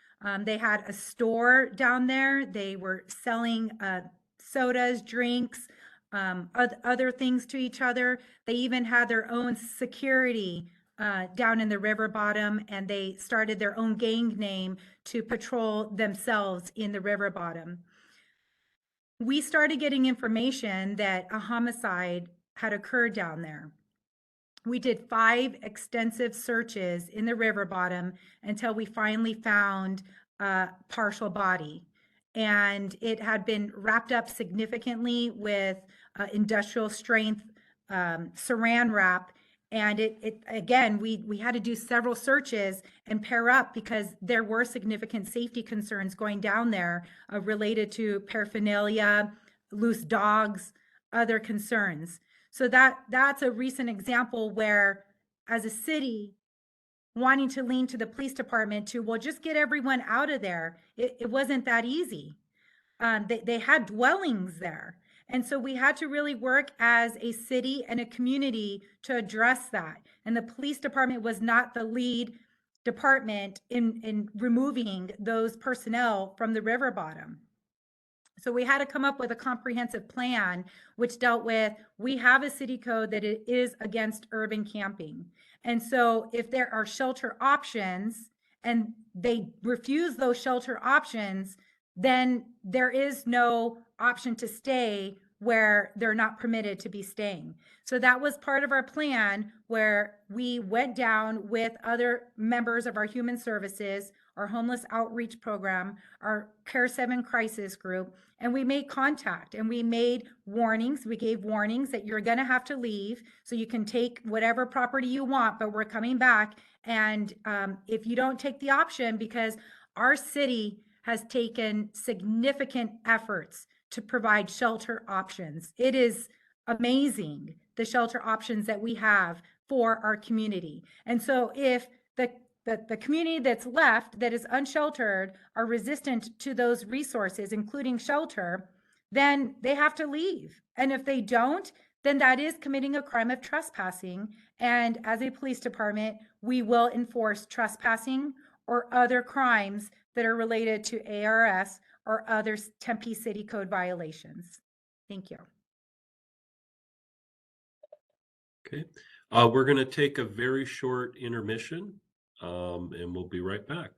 They had a store down there. They were selling sodas, drinks, other things to each other. They even had their own security down in the river bottom, and they started their own gang name to patrol themselves in the river bottom. We started getting information that a homicide had occurred down there. We did 5 extensive searches in the river bottom until we finally found a partial body. And it had been wrapped up significantly with industrial strength saran wrap. And it again, we had to do several searches and pair up because there were significant safety concerns going down there related to paraphernalia, loose dogs, other concerns. So that's a recent example where, as a city, wanting to lean to the police department to, well, just get everyone out of there. It wasn't that easy. They had dwellings there. And so we had to really work as a city and a community to address that. And the police department was not the lead department in removing those personnel from the river bottom. So we had to come up with a comprehensive plan, which dealt with, we have a city code that it is against urban camping. And so if there are shelter options and they refuse those shelter options, then there is no option to stay where they're not permitted to be staying. So that was part of our plan, where we went down with other members of our human services, our homeless outreach program, our Care 7 crisis group, and we made contact and we made warnings. We gave warnings that you're going to have to leave, so you can take whatever property you want, but we're coming back. And if you don't take the option, because our city has taken significant efforts to provide shelter options. It is amazing, the shelter options that we have for our community. And so if the community that's left that is unsheltered are resistant to those resources, including shelter, then they have to leave. And if they don't, then that is committing a crime of trespassing. And as a police department, we will enforce trespassing or other crimes that are related to ARS or other Tempe City Code violations. Thank you. Okay, we're going to take a very short intermission, and we'll be right back.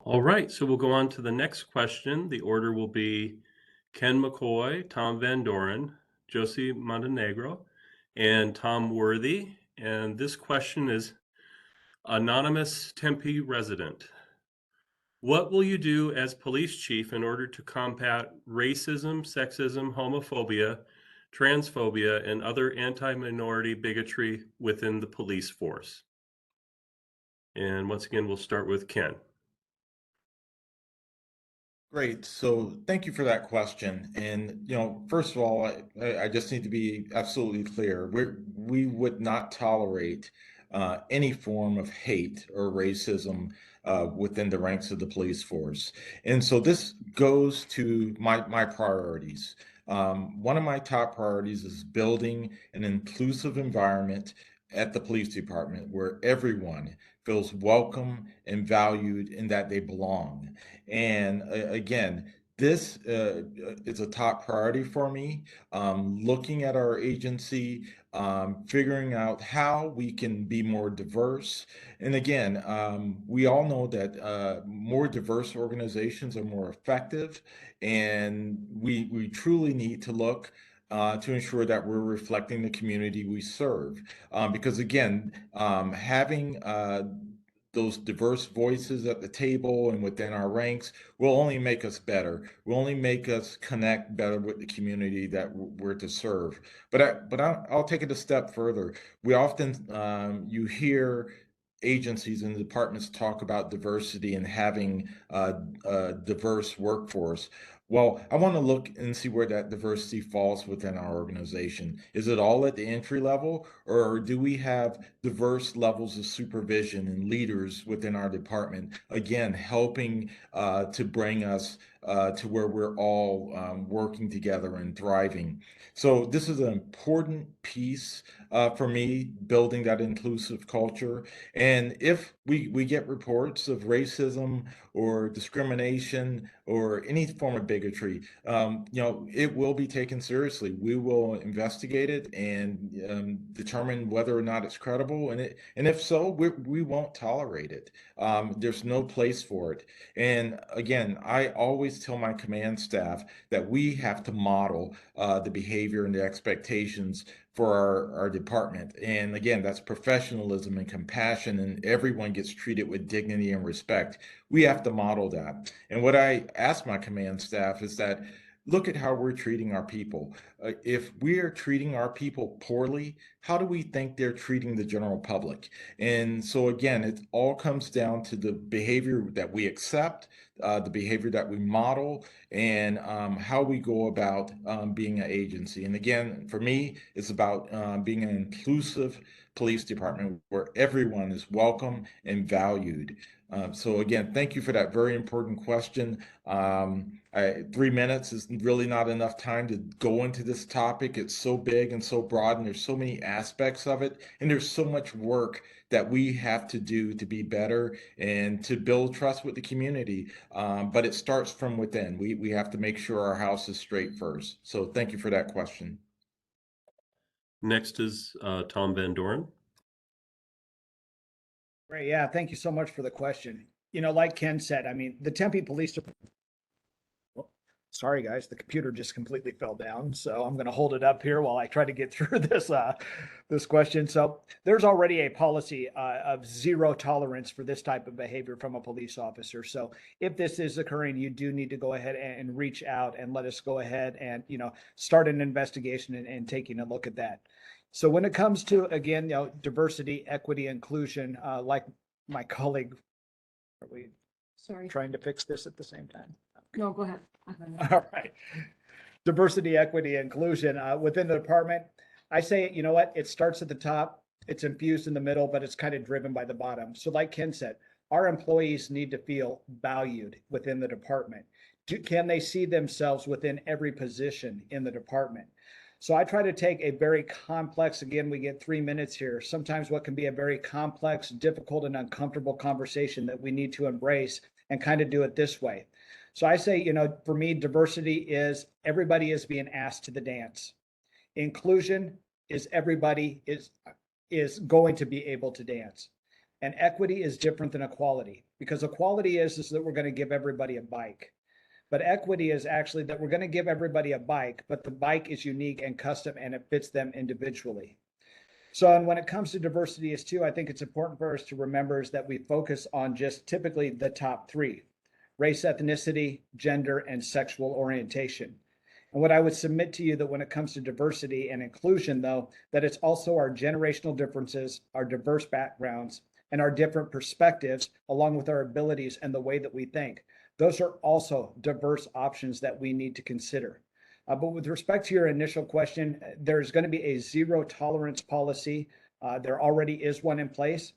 All right, so we'll go on to the next question. The order will be Ken McCoy, Tom Van Doren, Josie Montenegro, and Tom Worthy. And this question is anonymous Tempe resident. What will you do as police chief in order to combat racism, sexism, homophobia, transphobia, and other anti-minority bigotry within the police force? And once again, we'll start with Ken. Great. So thank you for that question. And, first of all, I just need to be absolutely clear. We would not tolerate any form of hate or racism within the ranks of the police force. And so this goes to my priorities. One of my top priorities is building an inclusive environment at the police department where everyone feels welcome and valued and that they belong. And again, this is a top priority for me. Looking at our agency, figuring out how we can be more diverse. And again, we all know that more diverse organizations are more effective, and we truly need to look to ensure that we're reflecting the community we serve. Because again, having those diverse voices at the table and within our ranks will only make us better. Will only make us connect better with the community that we're to serve. I'll take it a step further. We often you hear agencies and departments talk about diversity and having a diverse workforce. Well, I want to look and see where that diversity falls within our organization. Is it all at the entry level, or do we have diverse levels of supervision and leaders within our department? Again, helping to bring us to where we're all working together and thriving. So this is an important piece for me, building that inclusive culture. And if we get reports of racism or discrimination or any form of bigotry, it will be taken seriously. We will investigate it and determine whether or not it's credible. And if so, we won't tolerate it. There's no place for it. And again, I always tell my command staff that we have to model the behavior and the expectations for our department. And again, that's professionalism and compassion, and everyone gets treated with dignity and respect. We have to model that. And what I ask my command staff is that look at how we're treating our people. If we are treating our people poorly, how do we think they're treating the general public? And so again, it all comes down to the behavior that we accept, the behavior that we model, and how we go about being an agency. And again, for me, it's about being an inclusive police department where everyone is welcome and valued. So again, thank you for that very important question. 3 minutes is really not enough time to go into this topic. It's so big and so broad, and there's so many aspects of it, and there's so much work that we have to do to be better and to build trust with the community. But it starts from within. We have to make sure our house is straight first. So thank you for that question. Next is Tom Van Doren. Great. Yeah. Thank you so much for the question. Like Ken said, I mean, the Tempe Police Department. Sorry, guys, the computer just completely fell down. So I'm going to hold it up here while I try to get through this question. So there's already a policy of zero tolerance for this type of behavior from a police officer. So if this is occurring, you do need to go ahead and reach out and let us go ahead and, start an investigation and taking a look at that. So when it comes to, again, diversity, equity, inclusion, like my colleague, are we Sorry. trying to fix this at the same time? No, go ahead. All right. Diversity, equity, inclusion within the department. I say, you know what? It starts at the top, it's infused in the middle, but it's kind of driven by the bottom. So like Ken said, our employees need to feel valued within the department. Can they see themselves within every position in the department? So I try to take a very complex, again, we get 3 minutes here, sometimes what can be a very complex, difficult, and uncomfortable conversation that we need to embrace and kind of do it this way. So I say, for me, diversity is everybody is being asked to the dance. Inclusion is everybody is going to be able to dance. And equity is different than equality. because equality is that we're going to give everybody a bike. But equity is actually that we're going to give everybody a bike, but the bike is unique and custom and it fits them individually. So, and when it comes to diversity is too, I think it's important for us to remember is that we focus on just typically the top three: race, ethnicity, gender, and sexual orientation. And what I would submit to you that when it comes to diversity and inclusion, though, that it's also our generational differences, our diverse backgrounds, and our different perspectives, along with our abilities and the way that we think. Those are also diverse options that we need to consider. But with respect to your initial question, there's going to be a zero tolerance policy. There already is one in place.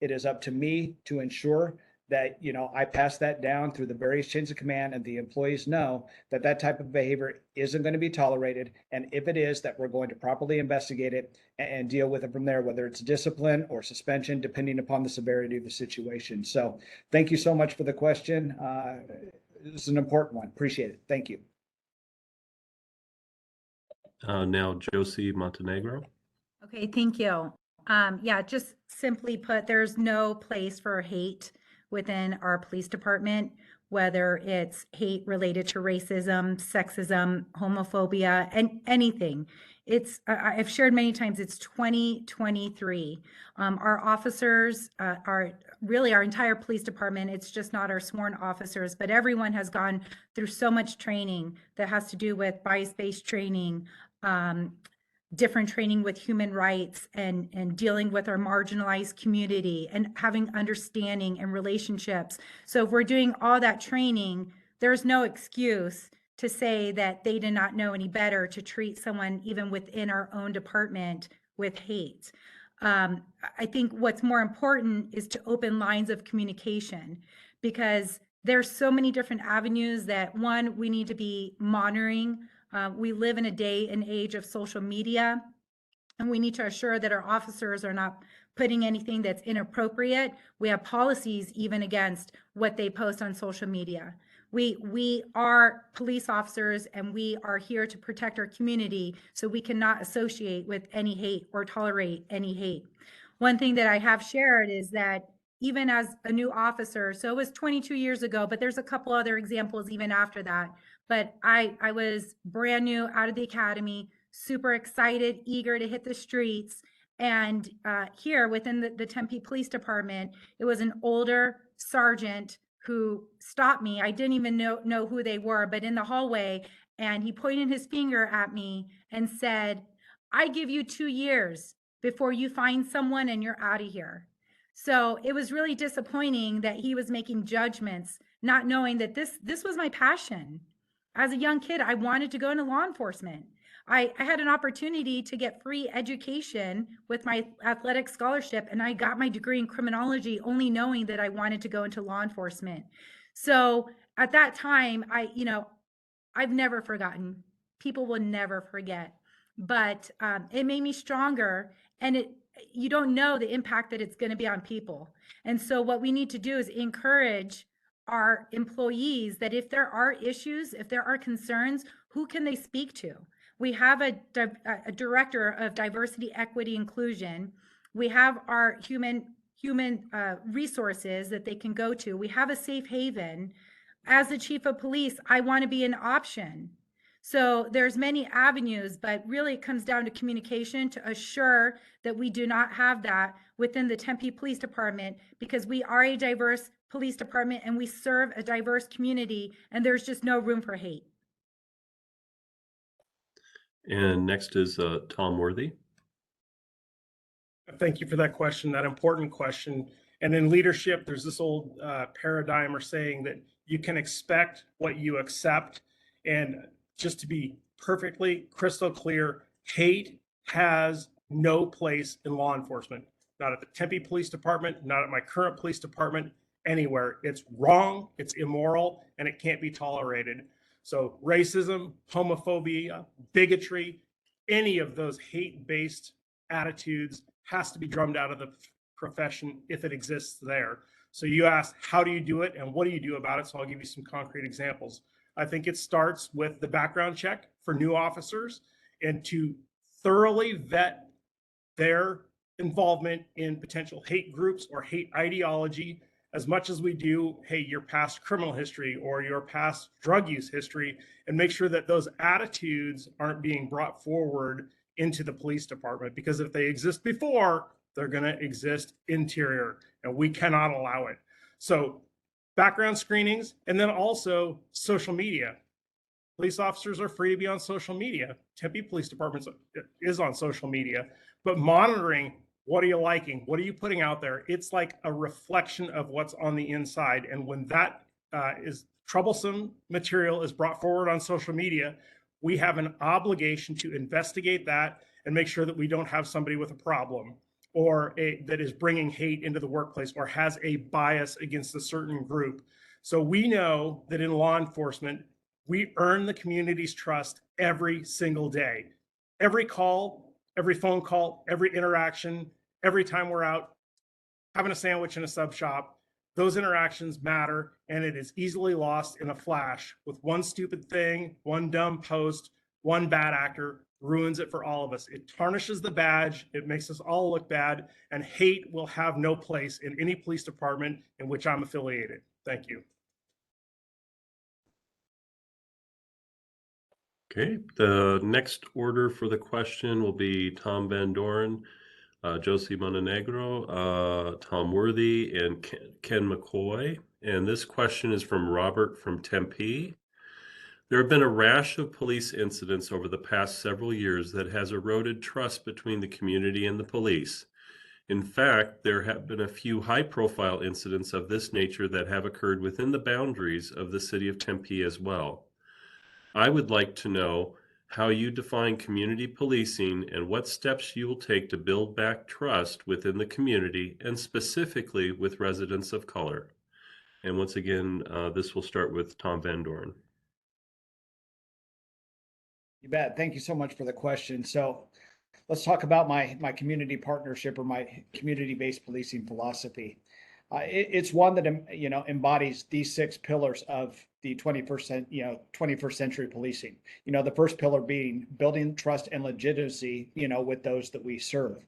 It is up to me to ensure that, I pass that down through the various chains of command and the employees know that that type of behavior isn't going to be tolerated. And if it is, that we're going to properly investigate it and deal with it from there, whether it's discipline or suspension, depending upon the severity of the situation. So thank you so much for the question. This is an important one. Appreciate it. Thank you. Now Josie Montenegro. Okay, thank you. Yeah, just simply put, there's no place for hate within our police department, whether it's hate related to racism, sexism, homophobia, and anything. I've shared many times, it's 2023. Our officers are really our entire police department. It's just not our sworn officers, but everyone has gone through so much training that has to do with bias-based training, different training with human rights and dealing with our marginalized community and having understanding and relationships. So if we're doing all that training, there's no excuse to say that they did not know any better to treat someone even within our own department with hate. I think what's more important is to open lines of communication, because there's so many different avenues that, one, we need to be monitoring. We live in a day and age of social media, and we need to assure that our officers are not putting anything that's inappropriate. We have policies even against what they post on social media. We are police officers and we are here to protect our community, so we cannot associate with any hate or tolerate any hate. One thing that I have shared is that even as a new officer, so it was 22 years ago, but there's a couple other examples even after that. But I was brand new out of the academy, super excited, eager to hit the streets. And here within the Tempe Police Department, it was an older sergeant who stopped me. I didn't even know who they were, but in the hallway, and he pointed his finger at me and said, "I give you 2 years before you find someone and you're out of here." So it was really disappointing that he was making judgments, not knowing that this was my passion. As a young kid, I wanted to go into law enforcement. I had an opportunity to get free education with my athletic scholarship, and I got my degree in criminology only knowing that I wanted to go into law enforcement. So at that time, I've never forgotten. People will never forget. But it made me stronger, and you don't know the impact that it's going to be on people. And so what we need to do is encourage our employees that if there are issues, if there are concerns, who can they speak to? We have a director of diversity, equity, inclusion. We have our human resources that they can go to. We have a safe haven. As the chief of police, I want to be an option. So there's many avenues, but really it comes down to communication to assure that we do not have that within the Tempe Police Department, because we are a diverse police department and we serve a diverse community, and there's just no room for hate. And next is Tom Worthy. Thank you for that question, that important question. And in leadership, there's this old paradigm or saying that you can expect what you accept. And just to be perfectly crystal clear, hate has no place in law enforcement. Not at the Tempe Police Department, not at my current police department, anywhere. It's wrong, it's immoral, and it can't be tolerated. So racism, homophobia, bigotry, any of those hate-based attitudes has to be drummed out of the profession if it exists there. So you asked, how do you do it and what do you do about it? So I'll give you some concrete examples. I think it starts with the background check for new officers and to thoroughly vet their involvement in potential hate groups or hate ideology as much as we do, hey, your past criminal history or your past drug use history, and make sure that those attitudes aren't being brought forward into the police department, because if they exist before, they're going to exist interior, and we cannot allow it. So background screenings, and then also social media. Police officers are free to be on social media. Tempe Police Department is on social media, but monitoring, what are you liking? What are you putting out there? It's like a reflection of what's on the inside. And when that is troublesome material is brought forward on social media, we have an obligation to investigate that and make sure that we don't have somebody with a problem or that is bringing hate into the workplace or has a bias against a certain group. So we know that in law enforcement, we earn the community's trust every single day. Every call, every phone call, every interaction, every time we're out having a sandwich in a sub shop, those interactions matter, and it is easily lost in a flash with one stupid thing, one dumb post, one bad actor ruins it for all of us. It tarnishes the badge, it makes us all look bad, and hate will have no place in any police department in which I'm affiliated. Thank you. Okay, the next order for the question will be Tom Van Doren, Josie Montenegro, Tom Worthy, and Ken McCoy. And this question is from Robert from Tempe. There have been a rash of police incidents over the past several years that has eroded trust between the community and the police. In fact, there have been a few high-profile incidents of this nature that have occurred within the boundaries of the city of Tempe as well. I would like to know how you define community policing and what steps you will take to build back trust within the community and specifically with residents of color. And once again, this will start with Tom Van Doren. You bet. Thank you so much for the question. So let's talk about my community partnership or my community-based policing philosophy. It's one that embodies these 6 pillars of the 21st century policing. The first pillar being building trust and legitimacy, with those that we serve.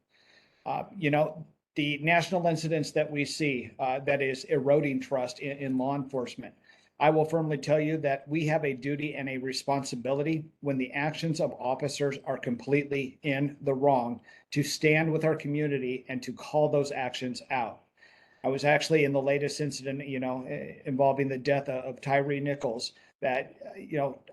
The national incidents that we see that is eroding trust in law enforcement. I will firmly tell you that we have a duty and a responsibility when the actions of officers are completely in the wrong to stand with our community and to call those actions out. I was actually in the latest incident, involving the death of Tyree Nichols that,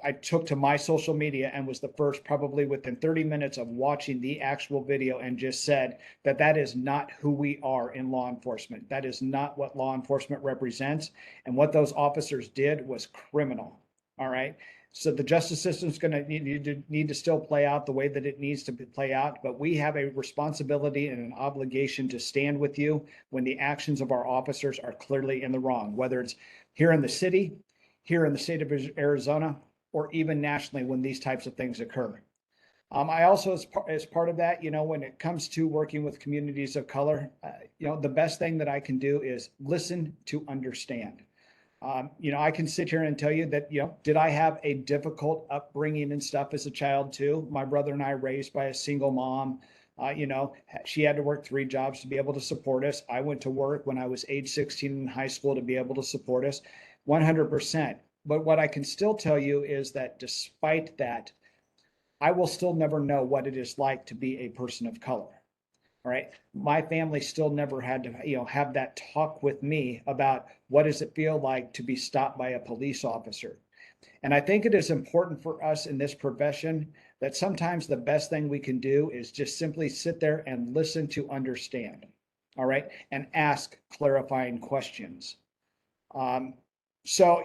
I took to my social media and was the first probably within 30 minutes of watching the actual video and just said that that is not who we are in law enforcement. That is not what law enforcement represents. And what those officers did was criminal. All right. So the justice system is going to need to still play out the way that it needs to play out, but we have a responsibility and an obligation to stand with you when the actions of our officers are clearly in the wrong, whether it's here in the city, here in the state of Arizona, or even nationally when these types of things occur. I also, as part of that, when it comes to working with communities of color, the best thing that I can do is listen to understand. I can sit here and tell you that, did I have a difficult upbringing and stuff as a child too? My brother and I raised by a single mom. She had to work 3 jobs to be able to support us. I went to work when I was age 16 in high school to be able to support us 100%. But what I can still tell you is that despite that, I will still never know what it is like to be a person of color. All right. My family still never had to, have that talk with me about what does it feel like to be stopped by a police officer. And I think it is important for us in this profession that sometimes the best thing we can do is just simply sit there and listen to understand. All right. And ask clarifying questions. So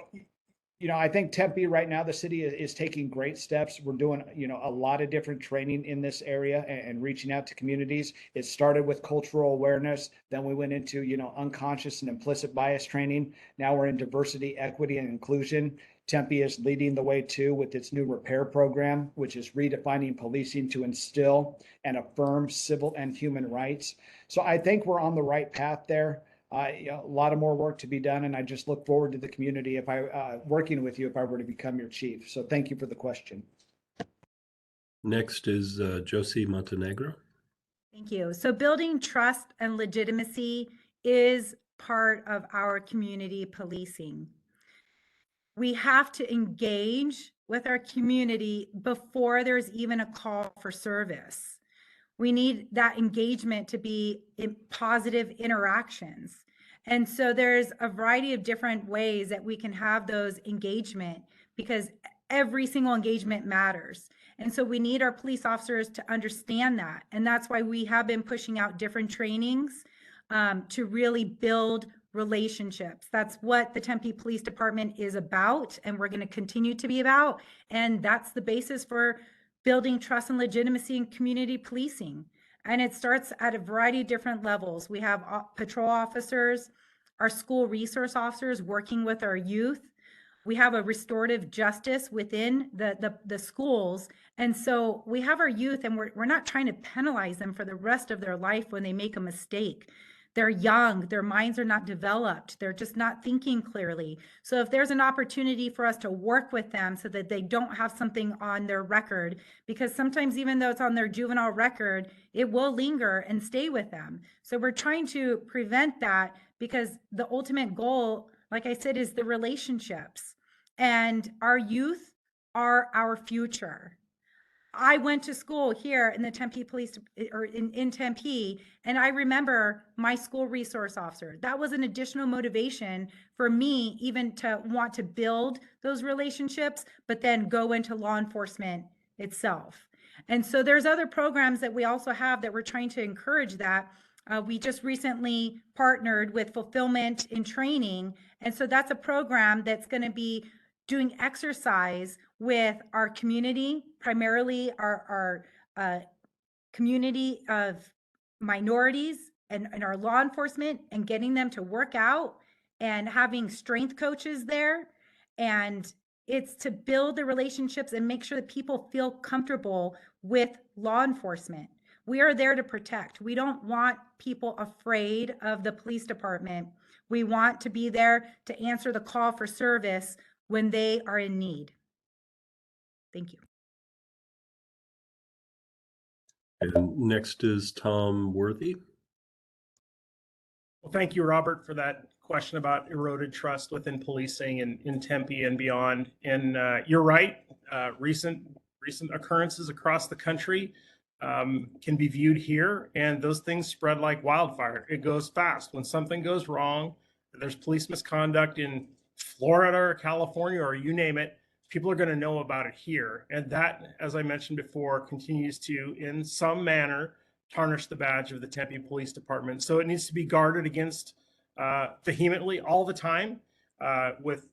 I think Tempe right now, the city is taking great steps. We're doing, a lot of different training in this area and reaching out to communities. It started with cultural awareness. Then we went into, unconscious and implicit bias training. Now we're in diversity, equity, and inclusion. Tempe is leading the way too with its new repair program, which is redefining policing to instill and affirm civil and human rights. So I think we're on the right path there. A lot of more work to be done, and I just look forward to the community working with you if I were to become your chief. So thank you for the question. Next is Josie Montenegro. Thank you. So building trust and legitimacy is part of our community policing. We have to engage with our community before there's even a call for service. We need that engagement to be in positive interactions. And so there's a variety of different ways that we can have those engagement, because every single engagement matters. And so we need our police officers to understand that. And that's why we have been pushing out different trainings to really build relationships. That's what the Tempe Police Department is about, and we're going to continue to be about. And that's the basis for building trust and legitimacy in community policing. And it starts at a variety of different levels. We have patrol officers, our school resource officers working with our youth. We have a restorative justice within the schools. And so we have our youth, and we're not trying to penalize them for the rest of their life when they make a mistake. They're young, their minds are not developed, they're just not thinking clearly. So if there's an opportunity for us to work with them so that they don't have something on their record, because sometimes even though it's on their juvenile record, it will linger and stay with them. So we're trying to prevent that, because the ultimate goal, like I said, is the relationships. And our youth are our future. I went to school here in the Tempe Police, or in Tempe, and I remember my school resource officer. That was an additional motivation for me even to want to build those relationships, but then go into law enforcement itself. And so there's other programs that we also have that we're trying to encourage that. We just recently partnered with Fulfillment in Training. And so that's a program that's going to be doing exercise with our community, primarily our community of minorities and our law enforcement, and getting them to work out and having strength coaches there. And it's to build the relationships and make sure that people feel comfortable with law enforcement. We are there to protect. We don't want people afraid of the police department. We want to be there to answer the call for service when they are in need. Thank you. And next is Tom Worthy. Well, thank you, Robert, for that question about eroded trust within policing in Tempe and beyond. And you're right, recent occurrences across the country can be viewed here, and those things spread like wildfire. It goes fast. When something goes wrong, there's police misconduct in Florida or California or you name it, people are going to know about it here. And that, as I mentioned before, continues to, in some manner, tarnish the badge of the Tempe Police Department. So it needs to be guarded against vehemently all the time, with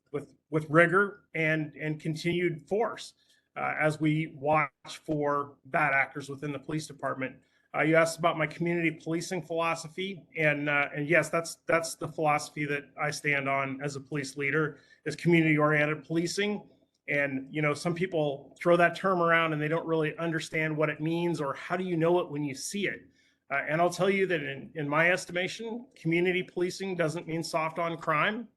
rigor and continued force as we watch for bad actors within the police department. You asked about my community policing philosophy, and yes, that's the philosophy that I stand on as a police leader, is community-oriented policing. And some people throw that term around and they don't really understand what it means, or how do you know it when you see it. And I'll tell you that in my estimation, community policing doesn't mean soft on crime.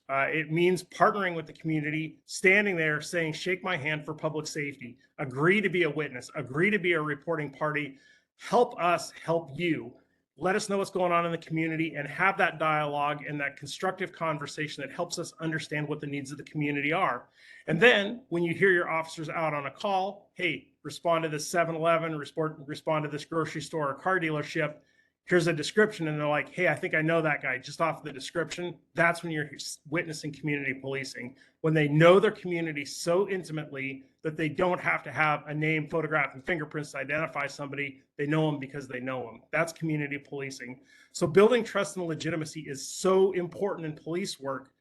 It means partnering with the community, standing there saying, shake my hand for public safety, agree to be a witness, agree to be a reporting party, help us help you. Let us know what's going on in the community, and have that dialogue and that constructive conversation that helps us understand what the needs of the community are. And then when you hear your officers out on a call, hey, respond to this 7-Eleven, respond to this grocery store or car dealership, here's a description, and they're like, hey, I think I know that guy just off the description. That's when you're witnessing community policing, when they know their community so intimately that they don't have to have a name, photograph, and fingerprints to identify somebody. They know them because they know them. That's community policing. So building trust and legitimacy is so important in police work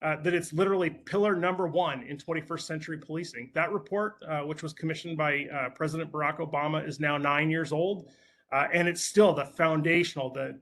that it's literally pillar number one in 21st century policing. That report, which was commissioned by President Barack Obama, is now 9 years old. And it's still the foundational, the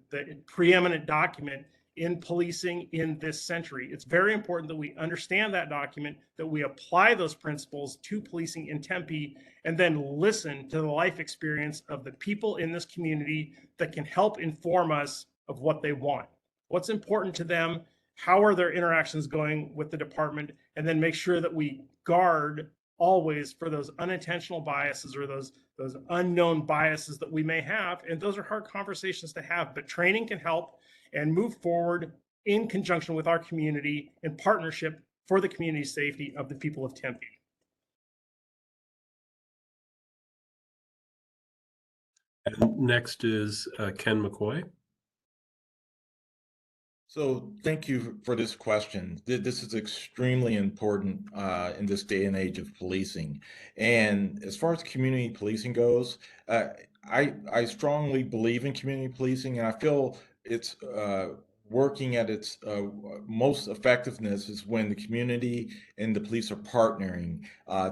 preeminent document in policing in this century. It's very important that we understand that document, that we apply those principles to policing in Tempe, and then listen to the life experience of the people in this community that can help inform us of what they want, what's important to them, how are their interactions going with the department, and then make sure that we guard always for those unintentional biases or those unknown biases that we may have. And those are hard conversations to have, but training can help, and move forward in conjunction with our community in partnership for the community safety of the people of Tempe. And next is Ken McCoy. So thank you for this question. This is extremely important in this day and age of policing. And as far as community policing goes, I strongly believe in community policing, and I feel it's working at its most effectiveness is when the community and the police are partnering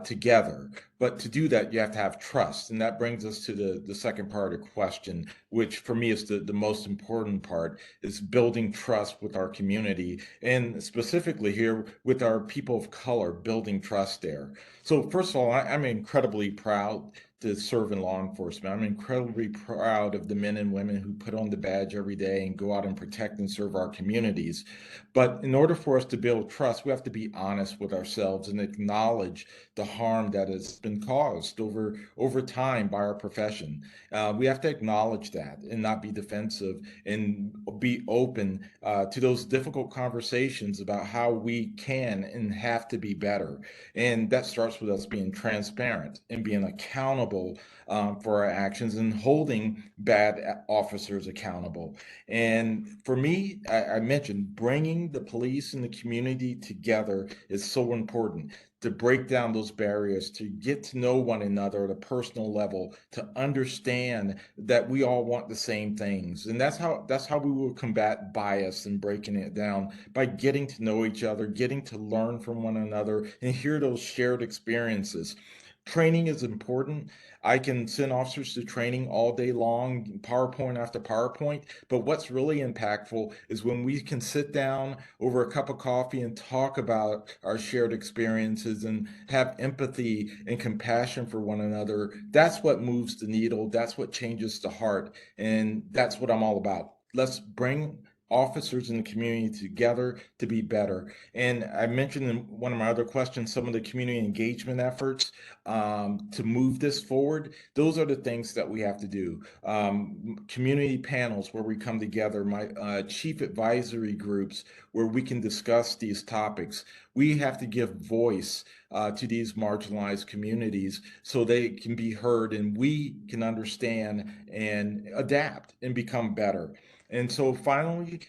together. But to do that, you have to have trust. And that brings us to the second part of the question, which for me is the most important part, is building trust with our community, and specifically here with our people of color, building trust there. So first of all, I'm incredibly proud to serve in law enforcement. I'm incredibly proud of the men and women who put on the badge every day and go out and protect and serve our communities. But in order for us to build trust, we have to be honest with ourselves and acknowledge the harm that has been caused over time by our profession. We have to acknowledge that and not be defensive and be open to those difficult conversations about how we can and have to be better. And that starts with us being transparent and being accountable for our actions and holding bad officers accountable. And for me, I mentioned bringing the police and the community together is so important, to break down those barriers, to get to know one another at a personal level, to understand that we all want the same things. And that's how we will combat bias and breaking it down, by getting to know each other, getting to learn from one another and hear those shared experiences. Training is important. I can send officers to training all day long, PowerPoint after PowerPoint. But what's really impactful is when we can sit down over a cup of coffee and talk about our shared experiences and have empathy and compassion for one another. That's what moves the needle. That's what changes the heart. And that's what I'm all about. Let's bring officers in the community together to be better. And I mentioned in one of my other questions some of the community engagement efforts to move this forward. Those are the things that we have to do. Community panels where we come together, my chief advisory groups where we can discuss these topics. We have to give voice to these marginalized communities so they can be heard and we can understand and adapt and become better. And so finally,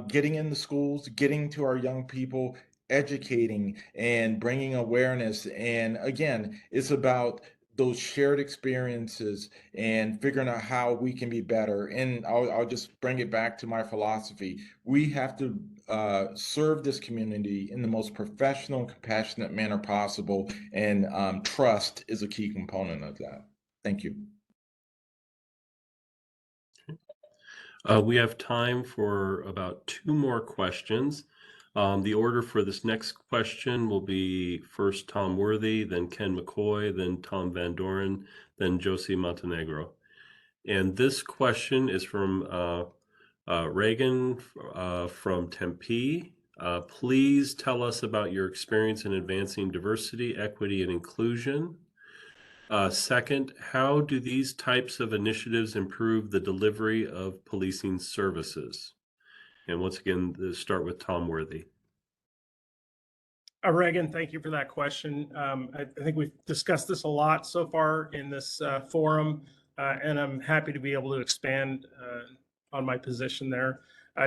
getting in the schools, getting to our young people, educating and bringing awareness. And again, it's about those shared experiences and figuring out how we can be better. And I'll just bring it back to my philosophy. We have to serve this community in the most professional and compassionate manner possible. And trust is a key component of that. Thank you. We have time for about 2 more questions. The order for this next question will be first Tom Worthy, then Ken McCoy, then Tom Van Doren, then Josie Montenegro. And this question is from Reagan from Tempe. Please tell us about your experience in advancing diversity, equity, and inclusion. Second, how do these types of initiatives improve the delivery of policing services? And once again, start with Tom Worthy. Reagan, thank you for that question. I think we've discussed this a lot so far in this forum, and I'm happy to be able to expand on my position there.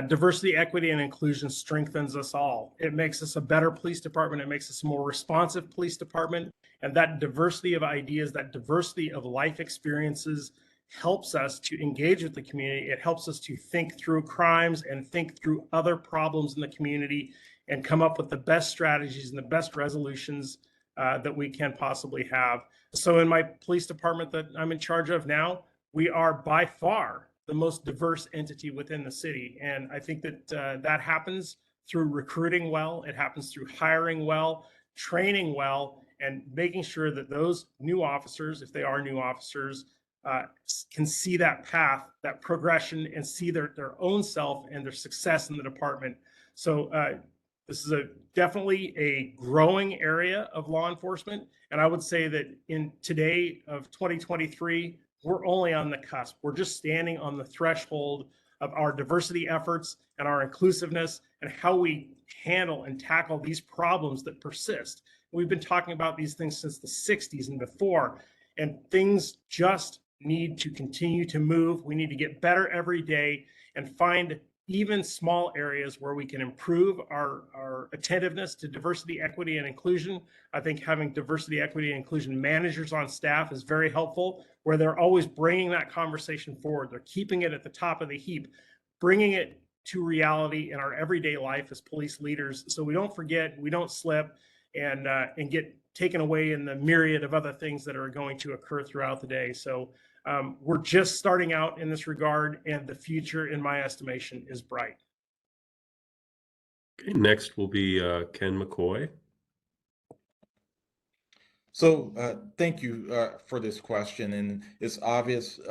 Diversity, equity, and inclusion strengthens us all. It makes us a better police department. It makes us a more responsive police department. And that diversity of ideas, that diversity of life experiences helps us to engage with the community. It helps us to think through crimes and think through other problems in the community and come up with the best strategies and the best resolutions that we can possibly have. So in my police department that I'm in charge of now, we are by far the most diverse entity within the city. And I think that that happens through recruiting well, it happens through hiring well, training well, and making sure that those new officers, if they are new officers, can see that path, that progression, and see their own self and their success in the department. So this is definitely a growing area of law enforcement. And I would say that in today of 2023, we're only on the cusp. We're just standing on the threshold of our diversity efforts and our inclusiveness and how we handle and tackle these problems that persist. We've been talking about these things since the 60s and before, and things just need to continue to move. We need to get better every day and find even small areas where we can improve our attentiveness to diversity, equity, and inclusion. I think having diversity, equity, and inclusion managers on staff is very helpful, where they're always bringing that conversation forward. They're keeping it at the top of the heap, bringing it to reality in our everyday life as police leaders, so we don't forget, we don't slip, and get taken away in the myriad of other things that are going to occur throughout the day. So we're just starting out in this regard, and the future, in my estimation, is bright. Okay, next will be Ken McCoy. So thank you for this question, and it's obvious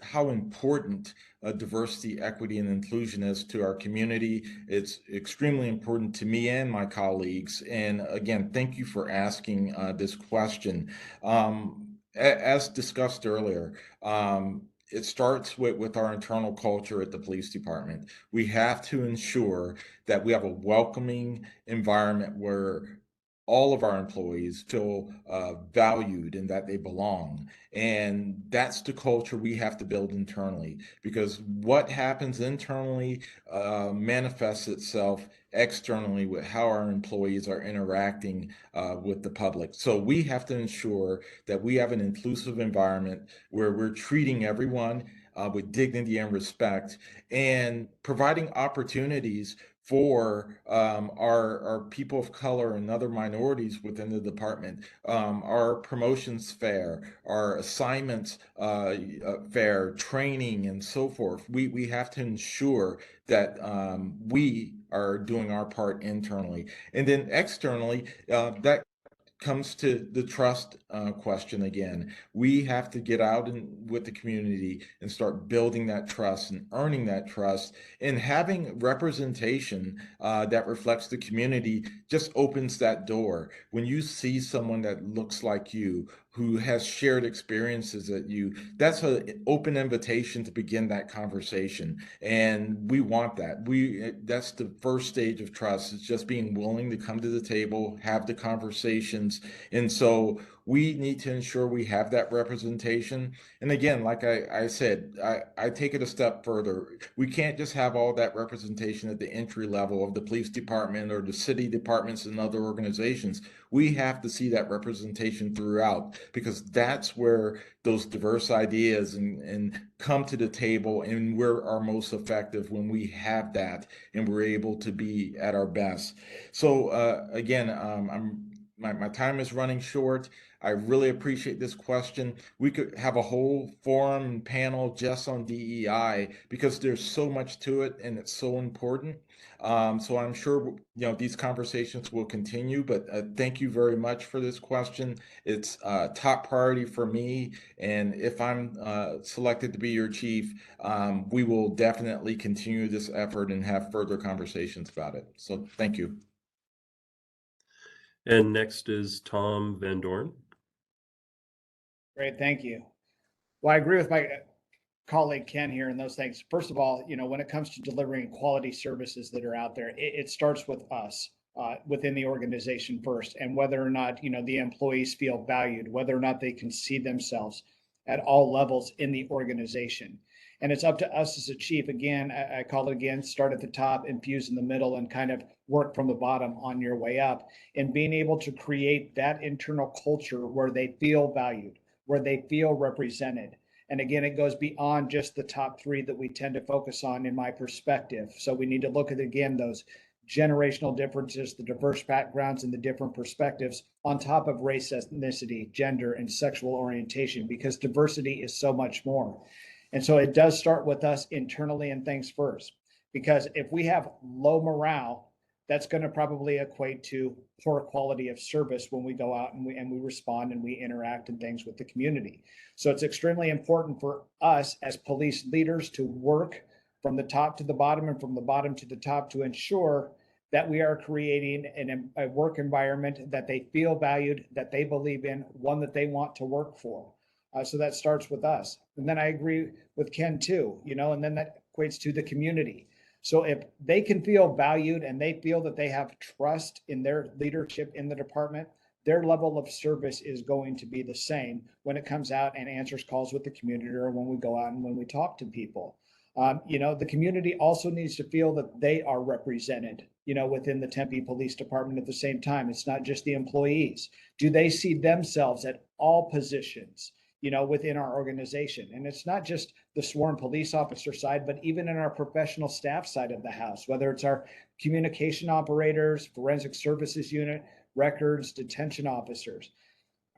how important diversity, equity, and inclusion is to our community. It's extremely important to me and my colleagues. And again, thank you for asking this question. As discussed earlier, it starts with our internal culture at the police department. We have to ensure that we have a welcoming environment where all of our employees feel valued and that they belong. And that's the culture we have to build internally, because what happens internally manifests itself externally with how our employees are interacting with the public. So we have to ensure that we have an inclusive environment where we're treating everyone with dignity and respect, and providing opportunities for our people of color and other minorities within the department, our promotions fair, our assignments fair, training, and so forth. We have to ensure that we are doing our part internally. And then externally, that comes to the trust question again. We have to get out with the community and start building that trust and earning that trust, and having representation that reflects the community just opens that door. When you see someone that looks like you, who has shared experiences that you, that's an open invitation to begin that conversation. And we want that. That's the first stage of trust. It's just being willing to come to the table, have the conversations. And so we need to ensure we have that representation. And again, like I said, I take it a step further. We can't just have all that representation at the entry level of the police department or the city departments and other organizations. We have to see that representation throughout, because that's where those diverse ideas and come to the table, and we're our most effective when we have that and we're able to be at our best. So again, my time is running short. I really appreciate this question. We could have a whole forum and panel just on DEI, because there's so much to it and it's so important. So I'm sure these conversations will continue, but thank you very much for this question. It's a top priority for me, and if I'm selected to be your chief, we will definitely continue this effort and have further conversations about it. So thank you. And next is Tom Van Dorn. Great, thank you. Well, I agree with my colleague Ken here in those things. First of all, when it comes to delivering quality services that are out there, it starts with us within the organization first, and whether or not the employees feel valued, whether or not they can see themselves at all levels in the organization. And it's up to us as a chief. Again, I call it again, start at the top, infuse in the middle, and kind of work from the bottom on your way up, and being able to create that internal culture where they feel valued, where they feel represented. And again, it goes beyond just the top three that we tend to focus on, in my perspective. So we need to look at, again, those generational differences, the diverse backgrounds, and the different perspectives, on top of race, ethnicity, gender, and sexual orientation, because diversity is so much more. And so it does start with us internally and things first, because if we have low morale, that's going to probably equate to poor quality of service when we go out and we respond and we interact and things with the community. So it's extremely important for us as police leaders to work from the top to the bottom and from the bottom to the top to ensure that we are creating a work environment that they feel valued, that they believe in, one that they want to work for. So that starts with us. And then I agree with Ken too, and then that equates to the community. So if they can feel valued and they feel that they have trust in their leadership in the department, their level of service is going to be the same when it comes out and answers calls with the community or when we go out and when we talk to people. The community also needs to feel that they are represented, within the Tempe Police Department at the same time. It's not just the employees. Do they see themselves at all positions, within our organization? And it's not just the sworn police officer side, but even in our professional staff side of the house, whether it's our communication operators, forensic services unit, records, detention officers.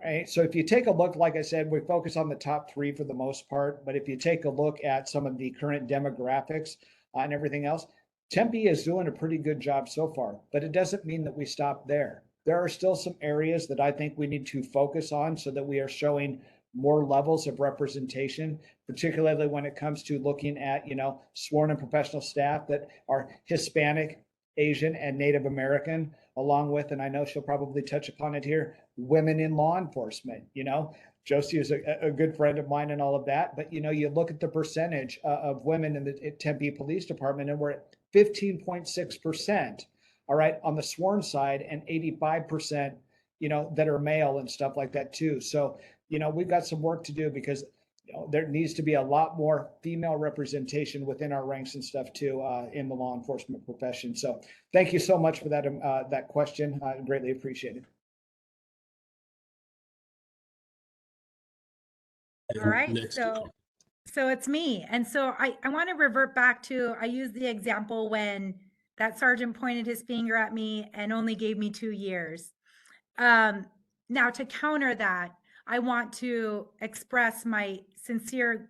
Right. So if you take a look, like I said, we focus on the top three for the most part. But if you take a look at some of the current demographics and everything else, Tempe is doing a pretty good job so far, but it doesn't mean that we stop there. There are still some areas that I think we need to focus on so that we are showing more levels of representation, particularly when it comes to looking at, sworn and professional staff that are Hispanic, Asian, and Native American, along with, and I know she'll probably touch upon it here, women in law enforcement. Josie is a good friend of mine and all of that, but you look at the percentage of women in the Tempe Police Department, and we're at 15.6%. All right, on the sworn side, and 85%, that are male and stuff like that too. So, we've got some work to do because there needs to be a lot more female representation within our ranks and stuff too, in the law enforcement profession. So thank you so much for that question. I greatly appreciate it. All right, Next. so it's me. And so I want to revert back to, I used the example when that sergeant pointed his finger at me and only gave me 2 years. Now to counter that, I want to express my sincere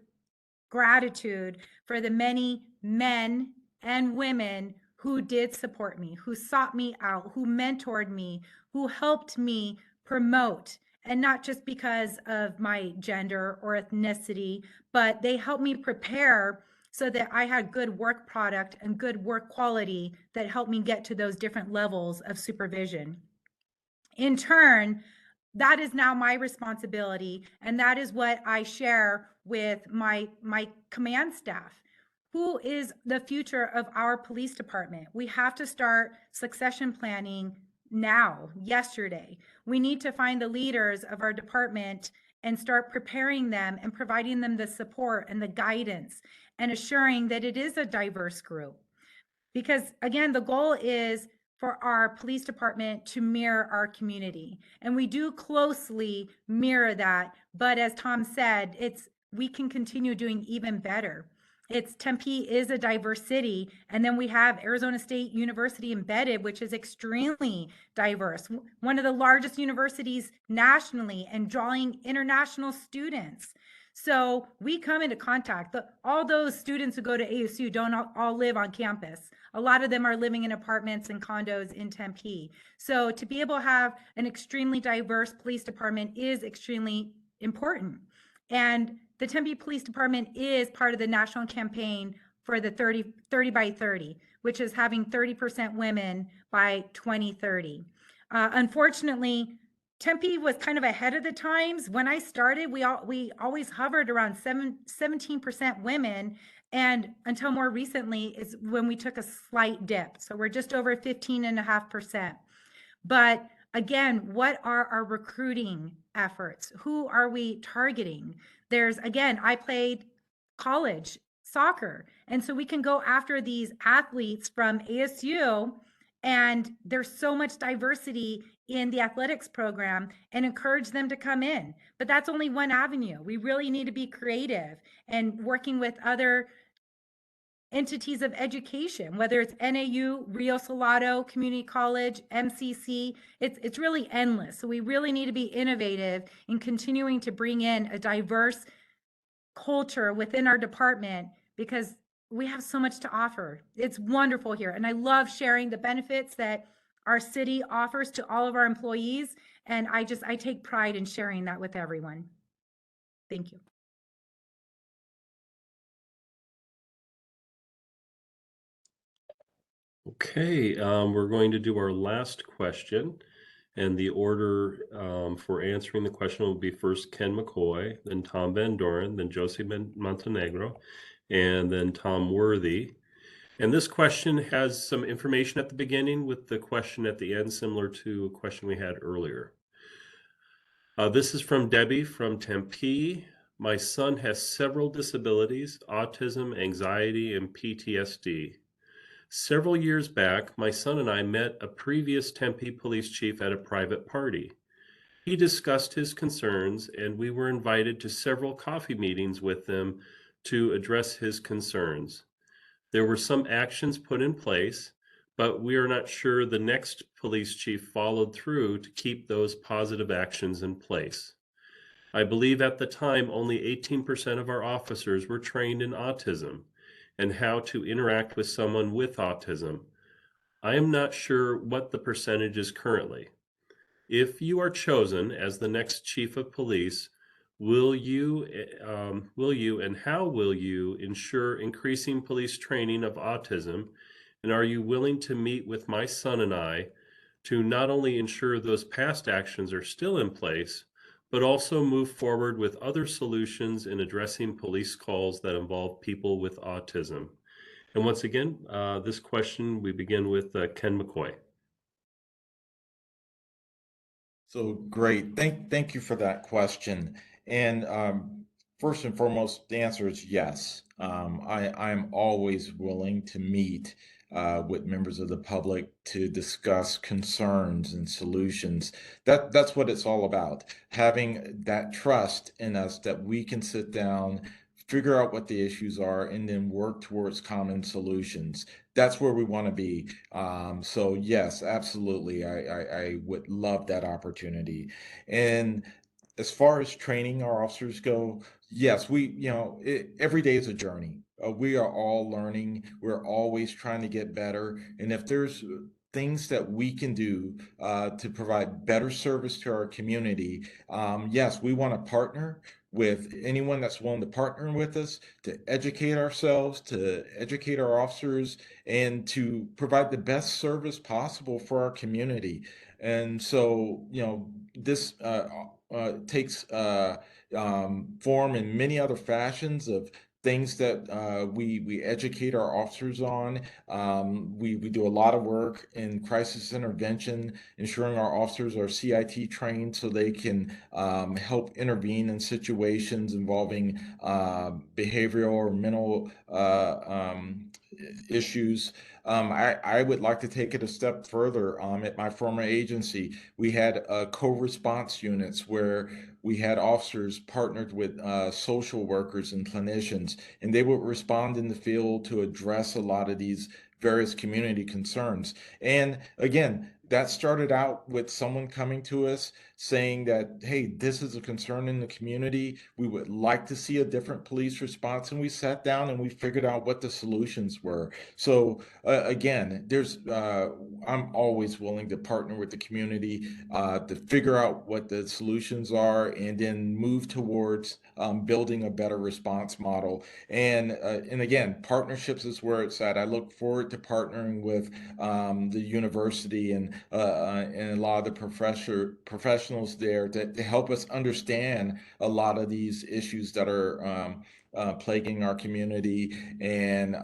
gratitude for the many men and women who did support me, who sought me out, who mentored me, who helped me promote, and not just because of my gender or ethnicity, but they helped me prepare so that I had good work product and good work quality that helped me get to those different levels of supervision. In turn, that is now my responsibility, and that is what I share with my command staff. Who is the future of our police department? We have to start succession planning now, yesterday. We need to find the leaders of our department and start preparing them and providing them the support and the guidance and assuring that it is a diverse group. Because again, the goal is for our police department to mirror our community. And we do closely mirror that. But as Tom said, we can continue doing even better. Tempe is a diverse city. And then we have Arizona State University embedded, which is extremely diverse. One of the largest universities nationally and drawing international students. So we come into contact. All those students who go to ASU don't all live on campus. A lot of them are living in apartments and condos in Tempe. So to be able to have an extremely diverse police department is extremely important. And the Tempe Police Department is part of the national campaign for the 30 by 30, which is having 30% women by 2030. Unfortunately, Tempe was kind of ahead of the times. When I started, we always hovered around 17% women. And until more recently is when we took a slight dip. So we're just over 15.5%. But again, what are our recruiting efforts? Who are we targeting? I played college soccer. And so we can go after these athletes from ASU, and there's so much diversity in the athletics program, and encourage them to come in. But that's only one avenue. We really need to be creative and working with other entities of education, whether it's NAU, Rio Salado Community College, MCC, it's really endless. So we really need to be innovative in continuing to bring in a diverse culture within our department, because we have so much to offer. It's wonderful here. And I love sharing the benefits that our city offers to all of our employees. And I take pride in sharing that with everyone. Thank you. Okay, we're going to do our last question. And the order for answering the question will be first Ken McCoy, then Tom Van Doren, then Josie Montenegro, and then Tom Worthy. And this question has some information at the beginning with the question at the end, similar to a question we had earlier. This is from Debbie from Tempe. My son has several disabilities, autism, anxiety, and PTSD. Several years back, my son and I met a previous Tempe police chief at a private party. He discussed his concerns, and we were invited to several coffee meetings with them to address his concerns. There were some actions put in place, but we are not sure the next police chief followed through to keep those positive actions in place. I believe at the time only 18% of our officers were trained in autism and how to interact with someone with autism. I am not sure what the percentage is currently. If you are chosen as the next chief of police, will you and how will you ensure increasing police training of autism? And are you willing to meet with my son and I to not only ensure those past actions are still in place, but also move forward with other solutions in addressing police calls that involve people with autism? And once again, this question, we begin with Ken McCoy. So great. Thank you for that question. And first and foremost, the answer is yes. I'm always willing to meet with members of the public to discuss concerns and solutions. That's what it's all about. Having that trust in us that we can sit down, figure out what the issues are, and then work towards common solutions. That's where we want to be. So yes, absolutely. I would love that opportunity. And as far as training our officers go, yes, every day is a journey. We are all learning. We're always trying to get better. And if there's things that we can do to provide better service to our community, yes, we want to partner with anyone that's willing to partner with us to educate ourselves, to educate our officers, and to provide the best service possible for our community. And so, this takes form in many other fashions of things that we educate our officers on. We do a lot of work in crisis intervention, ensuring our officers are CIT trained so they can help intervene in situations involving behavioral or mental issues. I would like to take it a step further. At my former agency, we had co-response units where we had officers partnered with social workers and clinicians, and they would respond in the field to address a lot of these various community concerns. And again, that started out with someone coming to us saying that, hey, this is a concern in the community. We would like to see a different police response. And we sat down and we figured out what the solutions were. So again, I'm always willing to partner with the community to figure out what the solutions are and then move towards building a better response model. And again, partnerships is where it's at. I look forward to partnering with the university and a lot of the professionals there to help us understand a lot of these issues that are plaguing our community. And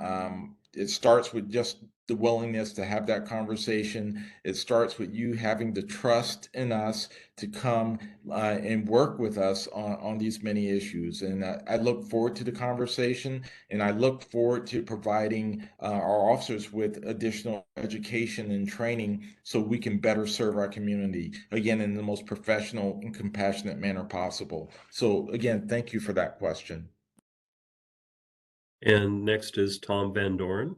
it starts with just the willingness to have that conversation. It starts with you having the trust in us to come and work with us on these many issues. And I look forward to the conversation, and I look forward to providing our officers with additional education and training so we can better serve our community, again, in the most professional and compassionate manner possible. So again, thank you for that question. And next is Tom Van Doren.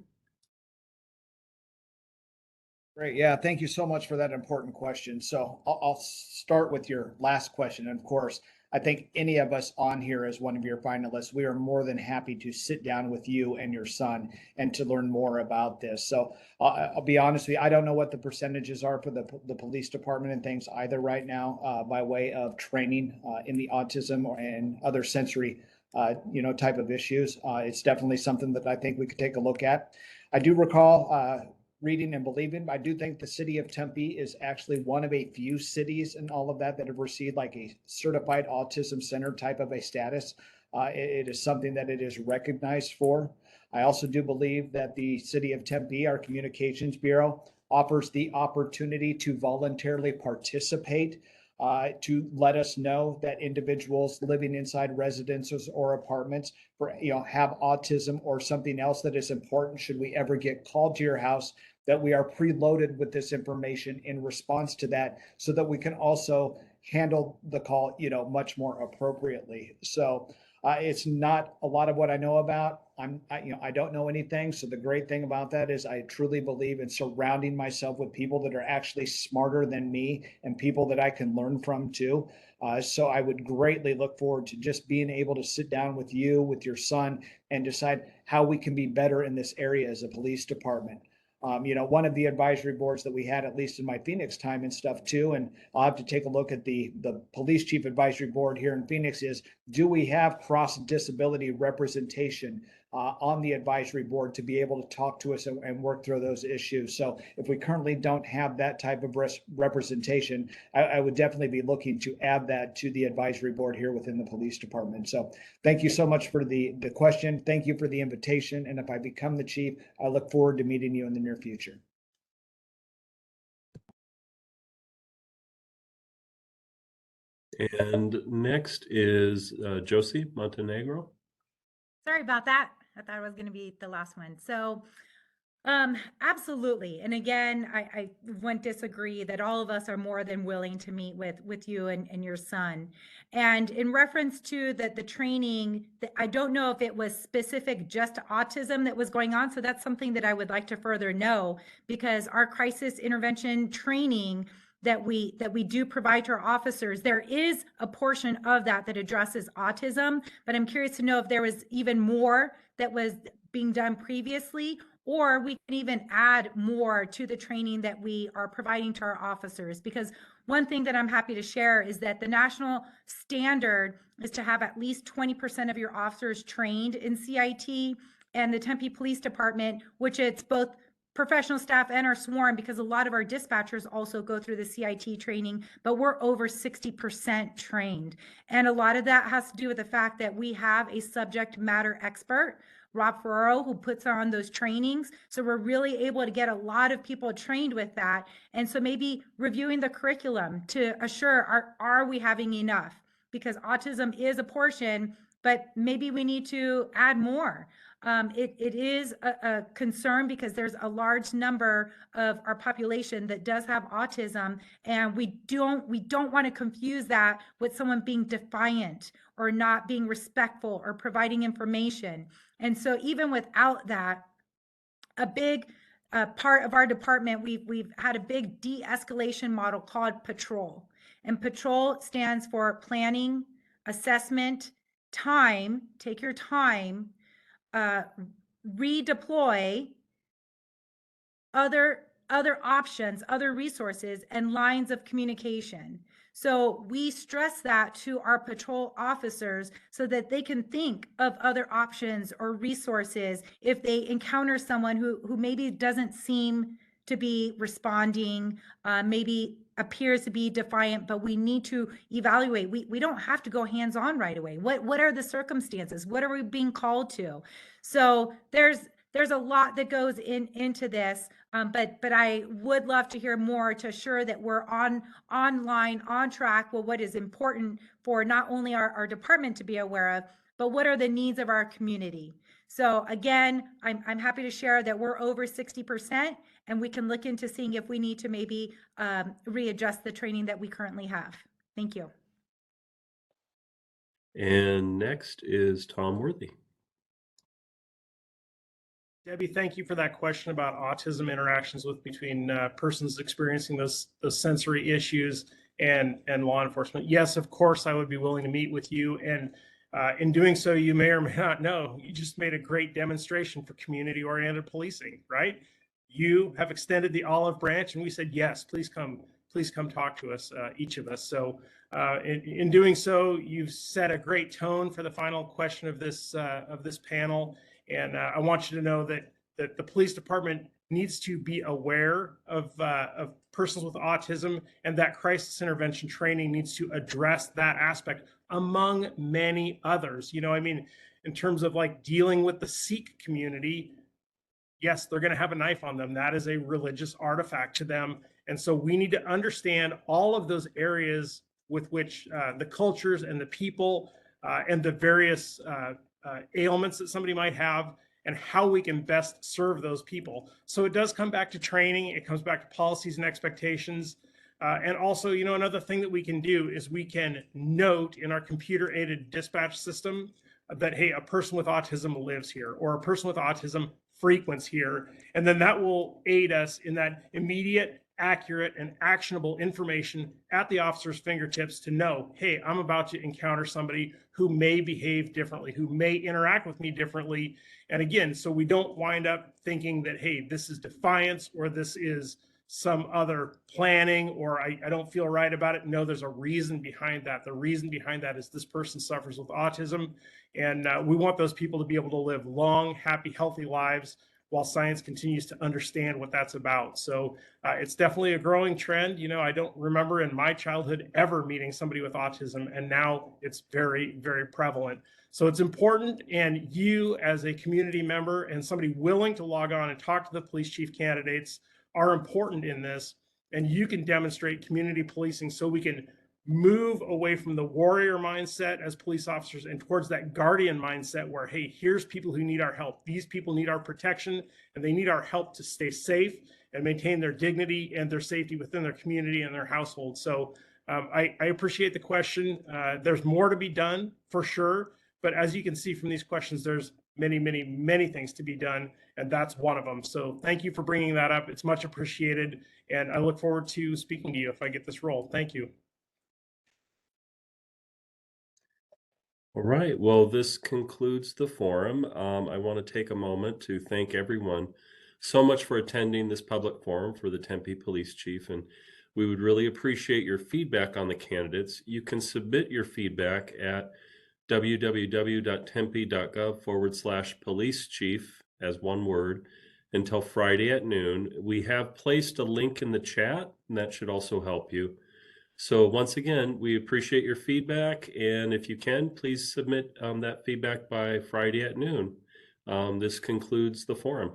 Great. Yeah. Thank you so much for that important question. So I'll start with your last question. And of course, I think any of us on here as one of your finalists, we are more than happy to sit down with you and your son and to learn more about this. So I'll be honest with you, I don't know what the percentages are for the police department and things either right now by way of training in the autism and other sensory type of issues. It's definitely something that I think we could take a look at. I do recall reading and believing. I do think the city of Tempe is actually one of a few cities in all of that that have received like a certified autism center type of a status. It is something that it is recognized for. I also do believe that the city of Tempe, our communications bureau, offers the opportunity to voluntarily participate, to let us know that individuals living inside residences or apartments have autism or something else that is important. Should we ever get called to your house, that we are preloaded with this information in response to that, so that we can also handle the call, much more appropriately. So it's not a lot of what I know about. I don't know anything. So the great thing about that is I truly believe in surrounding myself with people that are actually smarter than me and people that I can learn from too. So I would greatly look forward to just being able to sit down with you, with your son, and decide how we can be better in this area as a police department. One of the advisory boards that we had, at least in my Phoenix time and stuff too, and I'll have to take a look at the police chief advisory board here in Phoenix, is do we have cross disability representation on the advisory board to be able to talk to us and work through those issues. So if we currently don't have that type of representation, I would definitely be looking to add that to the advisory board here within the police department. So thank you so much for the question. Thank you for the invitation. And if I become the chief, I look forward to meeting you in the near future. And next is Josie Montenegro. Sorry about that. I thought it was going to be the last one. So, absolutely. And again, I wouldn't disagree that all of us are more than willing to meet with you and your son. And in reference to the training, I don't know if it was specific just to autism that was going on. So that's something that I would like to further know, because our crisis intervention training that we do provide to our officers, there is a portion of that addresses autism, but I'm curious to know if there was even more that was being done previously, or we can even add more to the training that we are providing to our officers. Because one thing that I'm happy to share is that the national standard is to have at least 20% of your officers trained in CIT, and the Tempe Police Department, which it's both professional staff and our sworn, because a lot of our dispatchers also go through the CIT training, but we're over 60% trained. And a lot of that has to do with the fact that we have a subject matter expert, Rob Ferraro, who puts on those trainings. So we're really able to get a lot of people trained with that. And so maybe reviewing the curriculum to assure, are we having enough? Because autism is a portion, but maybe we need to add more. It is a concern because there's a large number of our population that does have autism, and we don't want to confuse that with someone being defiant or not being respectful or providing information. And so even without that, a big part of our department, we've had a big de-escalation model called Patrol. And Patrol stands for planning, assessment, time, take your time, redeploy, other options, other resources, and lines of communication. So we stress that to our patrol officers so that they can think of other options or resources if they encounter someone who maybe doesn't seem to be responding, maybe appears to be defiant, but we need to evaluate. We don't have to go hands-on right away. What are the circumstances? What are we being called to? So there's a lot that goes into this, but I would love to hear more to assure that we're online, on track with what is important for not only our department to be aware of, but what are the needs of our community. So again, I'm happy to share that we're over 60%, and we can look into seeing if we need to maybe readjust the training that we currently have. Thank you. And next is Tom Worthy. Debbie, thank you for that question about autism interactions between persons experiencing those sensory issues and law enforcement. Yes, of course, I would be willing to meet with you. And in doing so, you may or may not know, you just made a great demonstration for community-oriented policing, right? You have extended the olive branch, and we said, yes, please come talk to us, each of us. So in doing so, you've set a great tone for the final question of this panel. And I want you to know that the police department needs to be aware of persons with autism, and that crisis intervention training needs to address that aspect among many others. I mean, in terms of like dealing with the Sikh community, yes, they're going to have a knife on them. That is a religious artifact to them. And so we need to understand all of those areas with which the cultures and the people and the various ailments that somebody might have, and how we can best serve those people. So it does come back to training. It comes back to policies and expectations. And also, another thing that we can do is we can note in our computer-aided dispatch system that, hey, a person with autism lives here, or a person with autism frequents here. And then that will aid us in that immediate, accurate, and actionable information at the officer's fingertips to know, hey, I'm about to encounter somebody who may behave differently, who may interact with me differently. And again, so we don't wind up thinking that, hey, this is defiance, or this is some other planning, or I don't feel right about it. No, there's a reason behind that. The reason behind that is this person suffers with autism, and we want those people to be able to live long, happy, healthy lives while science continues to understand what that's about. So it's definitely a growing trend. I don't remember in my childhood ever meeting somebody with autism, and now it's very, very prevalent. So it's important, and you as a community member and somebody willing to log on and talk to the police chief candidates are important in this. And you can demonstrate community policing so we can move away from the warrior mindset as police officers and towards that guardian mindset where, hey, here's people who need our help. These people need our protection, and they need our help to stay safe and maintain their dignity and their safety within their community and their household. So I appreciate the question. There's more to be done for sure. But as you can see from these questions, there's many, many, many things to be done, and that's one of them. So thank you for bringing that up. It's much appreciated, and I look forward to speaking to you if I get this role. Thank you. All right, well, this concludes the forum. I want to take a moment to thank everyone so much for attending this public forum for the Tempe Police Chief, and we would really appreciate your feedback on the candidates. You can submit your feedback at www.tempe.gov/police-chief as one word until Friday at noon. We have placed a link in the chat, and that should also help you. So once again, we appreciate your feedback, and if you can, please submit that feedback by Friday at noon. This concludes the forum.